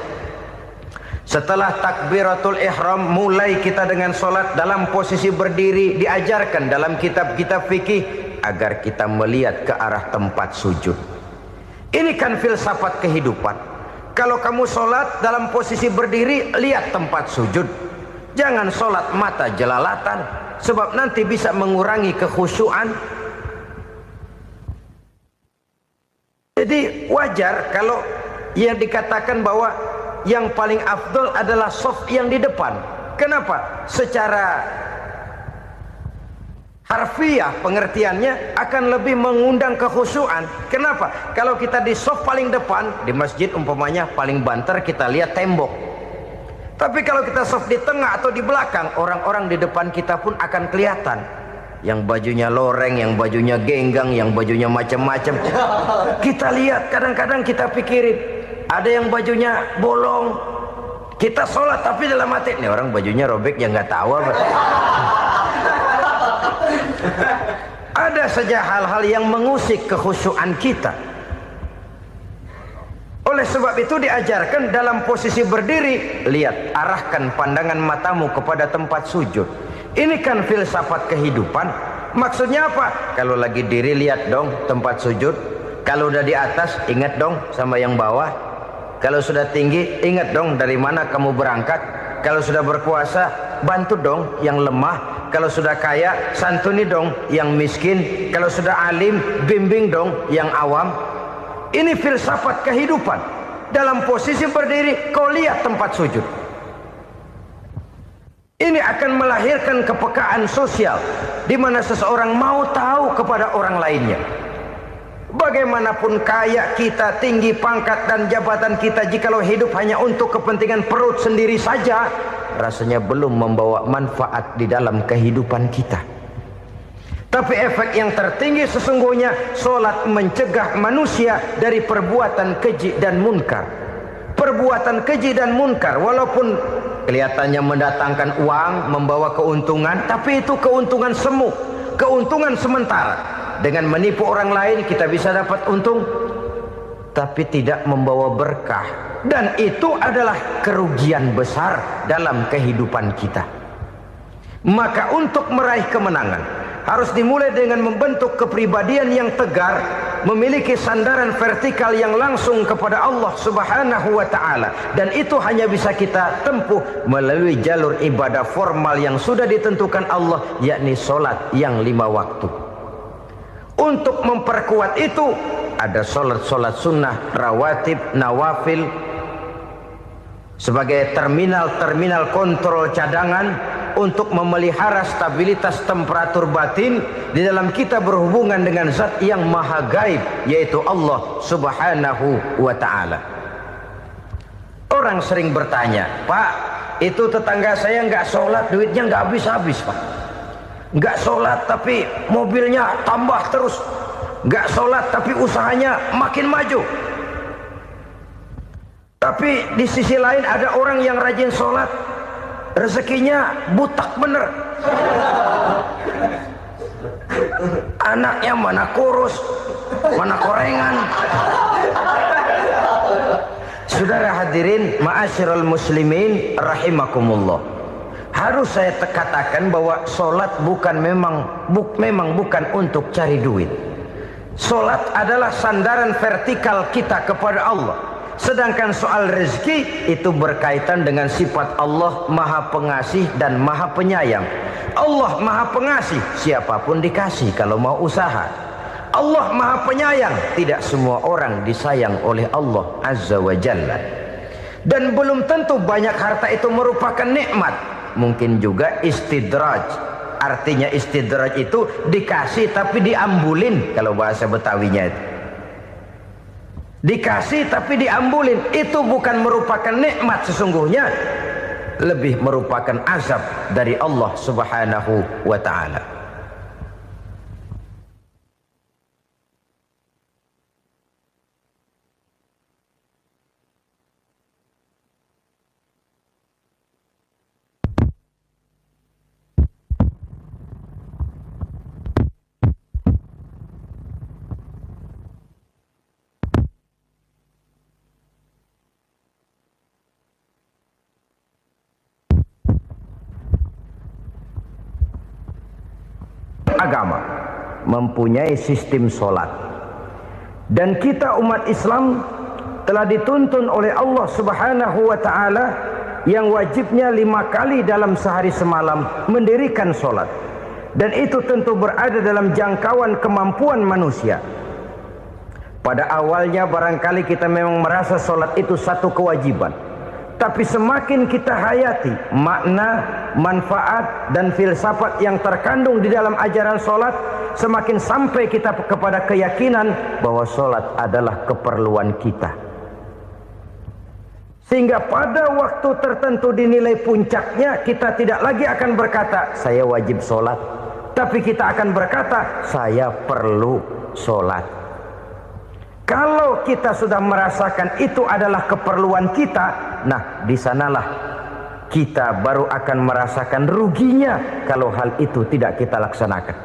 setelah takbiratul ihram mulai kita dengan sholat dalam posisi berdiri, diajarkan dalam kitab-kitab fikih agar kita melihat ke arah tempat sujud. Ini kan filsafat kehidupan. Kalau kamu sholat dalam posisi berdiri, lihat tempat sujud. Jangan sholat mata jelalatan, sebab nanti bisa mengurangi kekhusyuan. Jadi wajar kalau yang dikatakan bahwa yang paling afdol adalah shaf yang di depan. Kenapa? Secara harfiah pengertiannya akan lebih mengundang kekhusyuan. Kenapa? Kalau kita di shaf paling depan di masjid umpamanya paling banter kita lihat tembok. Tapi kalau kita shaf di tengah atau di belakang, orang-orang di depan kita pun akan kelihatan. Yang bajunya loreng, yang bajunya genggang, yang bajunya macam-macam. Kita lihat, kadang-kadang kita pikirin, ada yang bajunya bolong. Kita sholat tapi dalam hati, nih orang bajunya robek yang nggak tahu apa. Ada saja hal-hal yang mengusik kekhusyuan kita. Oleh sebab itu diajarkan dalam posisi berdiri, lihat, arahkan pandangan matamu kepada tempat sujud. Ini kan filsafat kehidupan. Maksudnya apa? Kalau lagi diri lihat dong tempat sujud. Kalau udah di atas ingat dong sama yang bawah. Kalau sudah tinggi ingat dong dari mana kamu berangkat. Kalau sudah berkuasa bantu dong yang lemah. Kalau sudah kaya santuni dong yang miskin. Kalau sudah alim bimbing dong yang awam. Ini filsafat kehidupan. Dalam posisi berdiri kau lihat tempat sujud. Ini akan melahirkan kepekaan sosial di mana seseorang mau tahu kepada orang lainnya. Bagaimanapun kaya kita, tinggi pangkat dan jabatan kita, jikalau hidup hanya untuk kepentingan perut sendiri saja, rasanya belum membawa manfaat di dalam kehidupan kita. Tapi efek yang tertinggi sesungguhnya, sholat mencegah manusia dari perbuatan keji dan munkar. Perbuatan keji dan munkar walaupun kelihatannya mendatangkan uang, membawa keuntungan, tapi itu keuntungan semu, keuntungan sementara. Dengan menipu orang lain kita bisa dapat untung, tapi tidak membawa berkah. Dan itu adalah kerugian besar dalam kehidupan kita. Maka untuk meraih kemenangan harus dimulai dengan membentuk kepribadian yang tegar, memiliki sandaran vertikal yang langsung kepada Allah Subhanahu wa ta'ala. Dan itu hanya bisa kita tempuh melalui jalur ibadah formal yang sudah ditentukan Allah, yakni sholat yang 5 waktu. Untuk memperkuat itu ada sholat-sholat sunnah, rawatib, nawafil sebagai terminal-terminal kontrol cadangan untuk memelihara stabilitas temperatur batin di dalam kita berhubungan dengan zat yang maha gaib, yaitu Allah Subhanahu wa ta'ala. Orang sering bertanya, Pak, itu tetangga saya nggak sholat, duitnya nggak habis-habis, Pak. Nggak sholat tapi mobilnya tambah terus. Nggak sholat tapi usahanya makin maju. Tapi di sisi lain ada orang yang rajin sholat, rezekinya butak bener. Anaknya mana kurus, mana korengan. Saudara hadirin ma'asyiral muslimin rahimakumullah. Harus saya katakan bahwa sholat memang bukan untuk cari duit. Sholat adalah sandaran vertikal kita kepada Allah. Sedangkan soal rezeki itu berkaitan dengan sifat Allah maha pengasih dan maha penyayang. Allah maha pengasih, siapapun dikasih kalau mau usaha. Allah maha penyayang, tidak semua orang disayang oleh Allah Azza wa Jalla. Dan belum tentu banyak harta itu merupakan nikmat. Mungkin juga istidraj. Artinya istidraj itu dikasih tapi diambulin, kalau bahasa Betawinya itu. Dikasih tapi diambulin, itu bukan merupakan nikmat sesungguhnya, lebih merupakan azab dari Allah Subhanahu wa ta'ala. Agama mempunyai sistem sholat, dan kita umat Islam telah dituntun oleh Allah Subhanahu wa ta'ala yang wajibnya 5 kali dalam sehari semalam mendirikan solat, dan itu tentu berada dalam jangkauan kemampuan manusia. Pada awalnya barangkali kita memang merasa solat itu satu kewajiban, tapi semakin kita hayati makna, manfaat dan filsafat yang terkandung di dalam ajaran solat, semakin sampai kita kepada keyakinan bahwa solat adalah keperluan kita. Sehingga pada waktu tertentu dinilai puncaknya, kita tidak lagi akan berkata saya wajib solat, tapi kita akan berkata saya perlu solat. Kalau kita sudah merasakan itu adalah keperluan kita, nah di sanalah kita baru akan merasakan ruginya kalau hal itu tidak kita laksanakan.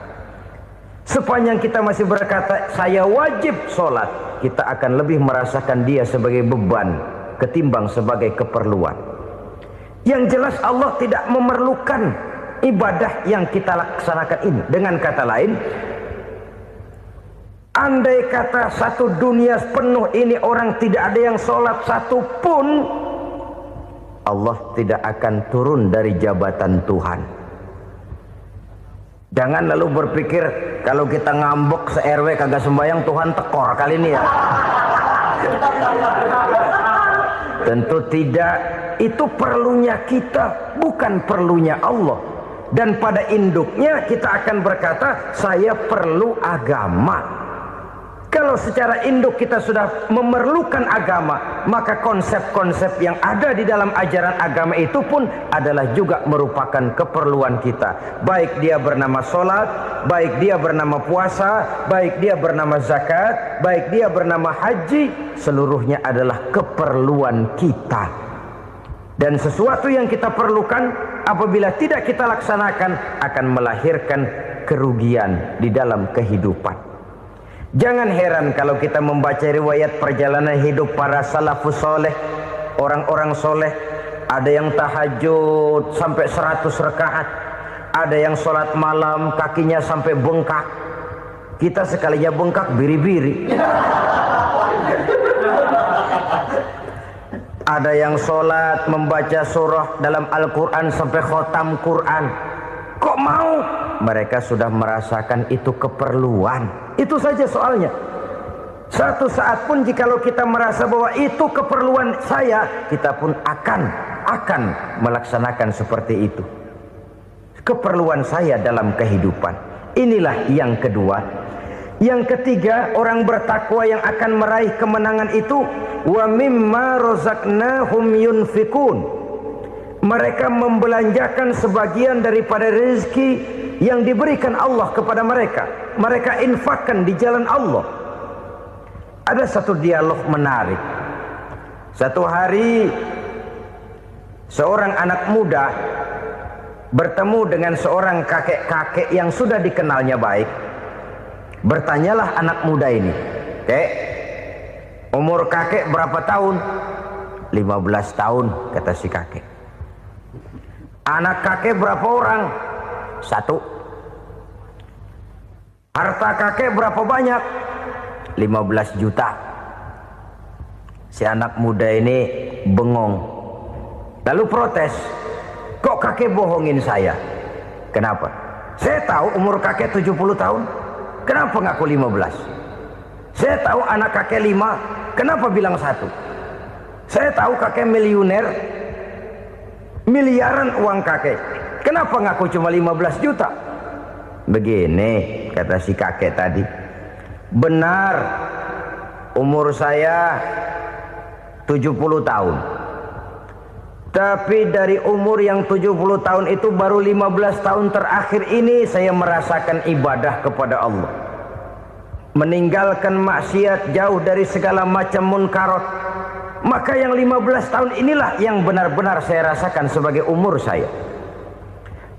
Sepanjang kita masih berkata saya wajib sholat, kita akan lebih merasakan dia sebagai beban ketimbang sebagai keperluan. Yang jelas Allah tidak memerlukan ibadah yang kita laksanakan ini. Dengan kata lain, andai kata satu dunia penuh ini orang tidak ada yang sholat satu pun, Allah tidak akan turun dari jabatan Tuhan. Jangan lalu berpikir kalau kita ngambek se-RW kagak sembahyang Tuhan tekor kali ini ya. Tentu tidak. Itu perlunya kita, bukan perlunya Allah. Dan pada induknya kita akan berkata saya perlu agama. Kalau secara induk kita sudah memerlukan agama, maka konsep-konsep yang ada di dalam ajaran agama itu pun adalah juga merupakan keperluan kita. Baik dia bernama sholat, baik dia bernama puasa, baik dia bernama zakat, baik dia bernama haji, seluruhnya adalah keperluan kita. Dan sesuatu yang kita perlukan apabila tidak kita laksanakan akan melahirkan kerugian di dalam kehidupan. Jangan heran kalau kita membaca riwayat perjalanan hidup para salafus soleh, orang-orang soleh. Ada yang tahajud sampai 100 rakaat, ada yang sholat malam kakinya sampai bengkak. Kita sekalinya bengkak biri-biri. Ada yang sholat membaca surah dalam Al-Quran sampai khotam Quran. Kok mau? Mereka sudah merasakan itu keperluan. Itu saja soalnya. Satu saat pun jikalau kita merasa bahwa itu keperluan saya, kita pun akan melaksanakan seperti itu. Keperluan saya dalam kehidupan. Inilah yang kedua. Yang ketiga, orang bertakwa yang akan meraih kemenangan itu, wa mimma razaqnahum yunfikun. Mereka membelanjakan sebagian daripada rezeki yang diberikan Allah kepada mereka. Mereka infakkan di jalan Allah. Ada satu dialog menarik. Satu hari seorang anak muda bertemu dengan seorang kakek-kakek yang sudah dikenalnya baik. Bertanyalah anak muda ini, "Kek, umur kakek berapa tahun?" 15 tahun, kata si kakek. "Anak kakek berapa orang?" 1. "Harta kakek berapa banyak?" 15 juta. Si anak muda ini bengong. Lalu protes, "Kok kakek bohongin saya?" "Kenapa?" "Saya tahu umur kakek 70 tahun. Kenapa ngaku 15? Saya tahu anak kakek 5. Kenapa bilang 1? Saya tahu kakek miliuner, miliaran uang kakek. Kenapa ngaku cuma 15 juta? Begini, kata si kakek tadi. Benar, umur saya 70 tahun. Tapi dari umur yang 70 tahun itu baru 15 tahun terakhir ini saya merasakan ibadah kepada Allah. Meninggalkan maksiat, jauh dari segala macam munkarat. Maka yang 15 tahun inilah yang benar-benar saya rasakan sebagai umur saya.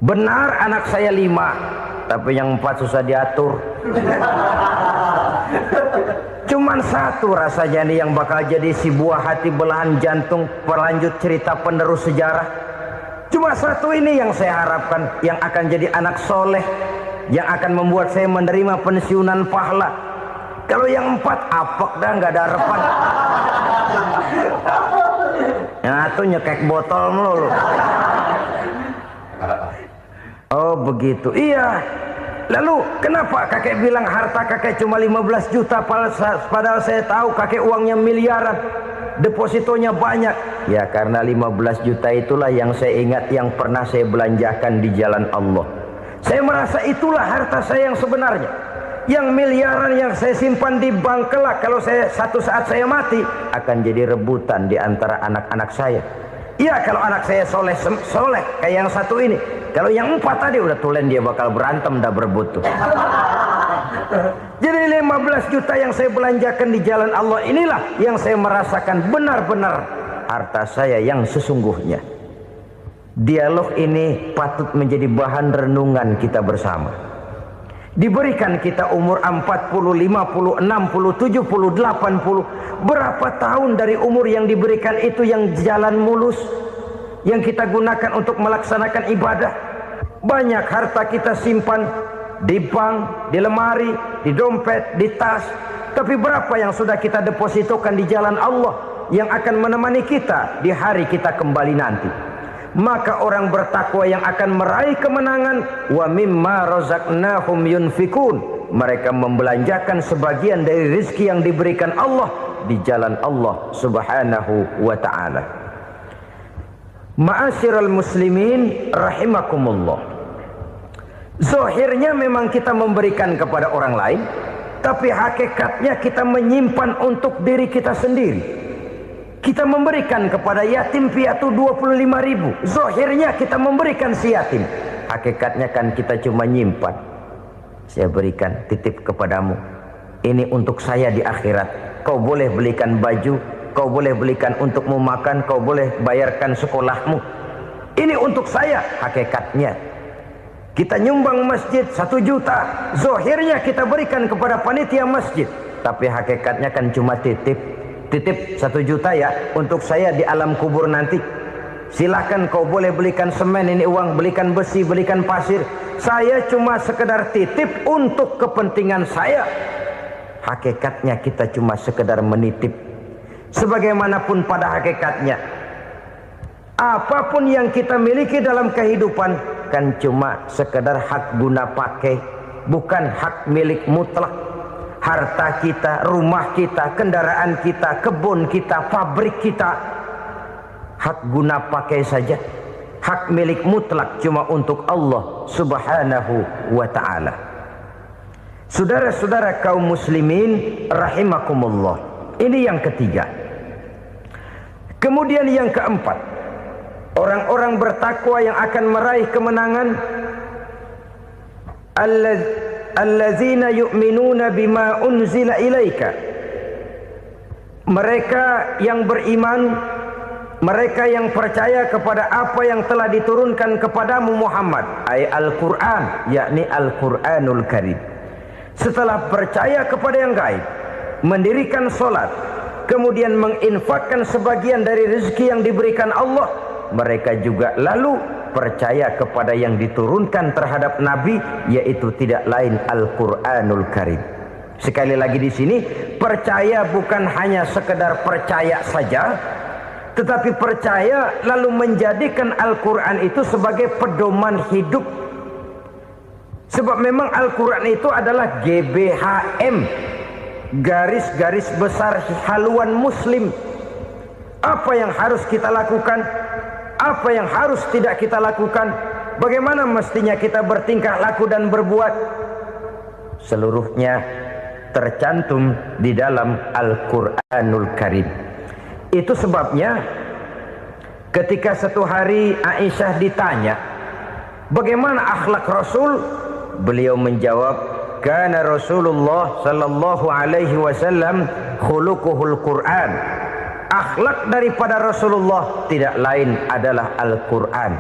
Benar anak saya 5, tapi yang 4 susah diatur. Cuman 1 rasanya nih yang bakal jadi si buah hati belahan jantung pelanjut cerita penerus sejarah. Cuma 1 ini yang saya harapkan, yang akan jadi anak soleh, yang akan membuat saya menerima pensiunan pahala. Kalau yang 4 apek dah, nggak ada harapan. Yang satu nyekek botol melulu. Oh begitu. Iya. Lalu kenapa kakek bilang harta kakek cuma 15 juta padahal saya tahu kakek uangnya miliaran, depositonya banyak? Ya karena 15 juta itulah yang saya ingat yang pernah saya belanjakan di jalan Allah. Saya merasa itulah harta saya yang sebenarnya. Yang miliaran yang saya simpan di bank kelak kalau satu saat saya mati akan jadi rebutan di antara anak-anak saya. Iya kalau anak saya soleh kayak yang satu ini. Kalau yang 4 tadi udah tulen dia bakal berantem dah berebut tuh. Jadi 15 juta yang saya belanjakan di jalan Allah inilah yang saya merasakan benar-benar harta saya yang sesungguhnya. Dialog ini patut menjadi bahan renungan kita bersama. Diberikan kita umur 40, 50, 60, 70, 80. Berapa tahun dari umur yang diberikan itu yang jalan mulus, yang kita gunakan untuk melaksanakan ibadah? Banyak harta kita simpan di bank, di lemari, di dompet, di tas. Tapi berapa yang sudah kita depositokan di jalan Allah yang akan menemani kita di hari kita kembali nanti? Maka orang bertakwa yang akan meraih kemenangan, wa mimma razaqnahum yunfikun, mereka membelanjakan sebagian dari rezeki yang diberikan Allah di jalan Allah Subhanahu wa ta'ala. Ma'asyiral muslimin rahimakumullah. Zahirnya memang kita memberikan kepada orang lain, tapi hakikatnya kita menyimpan untuk diri kita sendiri. Kita memberikan kepada yatim piatu 25.000. Zahirnya kita memberikan si yatim, hakikatnya kan kita cuma nyimpan. Saya berikan titip kepadamu, ini untuk saya di akhirat. Kau boleh belikan baju, kau boleh belikan untukmu makan, kau boleh bayarkan sekolahmu. Ini untuk saya. Hakikatnya kita nyumbang masjid 1 juta, zahirnya kita berikan kepada panitia masjid, tapi hakikatnya kan cuma titip 1 juta ya untuk saya di alam kubur nanti. Silahkan kau boleh belikan semen, ini uang, belikan besi, belikan pasir. Saya cuma sekedar titip untuk kepentingan saya. Hakikatnya kita cuma sekedar menitip. Sebagaimanapun pada hakikatnya, apapun yang kita miliki dalam kehidupan kan cuma sekedar hak guna pakai, bukan hak milik mutlak. Harta kita, rumah kita, kendaraan kita, kebun kita, pabrik kita, hak guna pakai saja. Hak milik mutlak cuma untuk Allah Subhanahu wa ta'ala. Saudara-saudara kaum muslimin rahimakumullah. Ini yang ketiga. Kemudian yang keempat, orang-orang bertakwa yang akan meraih kemenangan, allazina yu'minuna bima unzila ilaika. Mereka yang beriman, mereka yang percaya kepada apa yang telah diturunkan kepadamu Muhammad, ay Al-Quran, yakni Al-Quranul Karim. Setelah percaya kepada yang gaib, mendirikan solat, kemudian menginfakkan sebagian dari rezeki yang diberikan Allah, mereka juga lalu percaya kepada yang diturunkan terhadap Nabi, yaitu tidak lain Al-Quranul Karim. Sekali lagi di sini, percaya bukan hanya sekedar percaya saja, tetapi percaya lalu menjadikan Al-Quran itu sebagai pedoman hidup. Sebab memang Al-Quran itu adalah GBHM, garis-garis besar haluan muslim. Apa yang harus kita lakukan, apa yang harus tidak kita lakukan, bagaimana mestinya kita bertingkah laku dan berbuat, seluruhnya tercantum di dalam Al-Quranul Karim. Itu sebabnya ketika satu hari Aisyah ditanya bagaimana akhlak Rasul, beliau menjawab, kana Rasulullah sallallahu alaihi wasallam khuluquhul Quran. Akhlak daripada Rasulullah tidak lain adalah Al-Quran.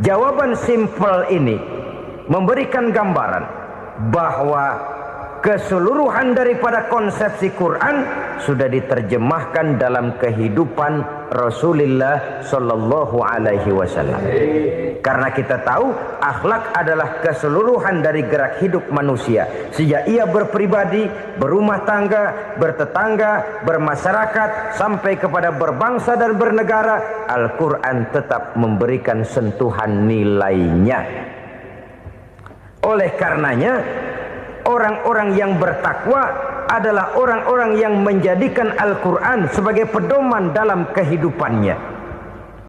Jawaban simpel ini memberikan gambaran bahwa keseluruhan daripada konsepsi Quran sudah diterjemahkan dalam kehidupan Rasulullah Sallallahu Alaihi Wasallam. Karena kita tahu akhlak adalah keseluruhan dari gerak hidup manusia. Sejak ia berpribadi, berumah tangga, bertetangga, bermasyarakat, sampai kepada berbangsa dan bernegara, Al-Quran tetap memberikan sentuhan nilainya. Oleh karenanya, orang-orang yang bertakwa adalah orang-orang yang menjadikan Al-Quran sebagai pedoman dalam kehidupannya.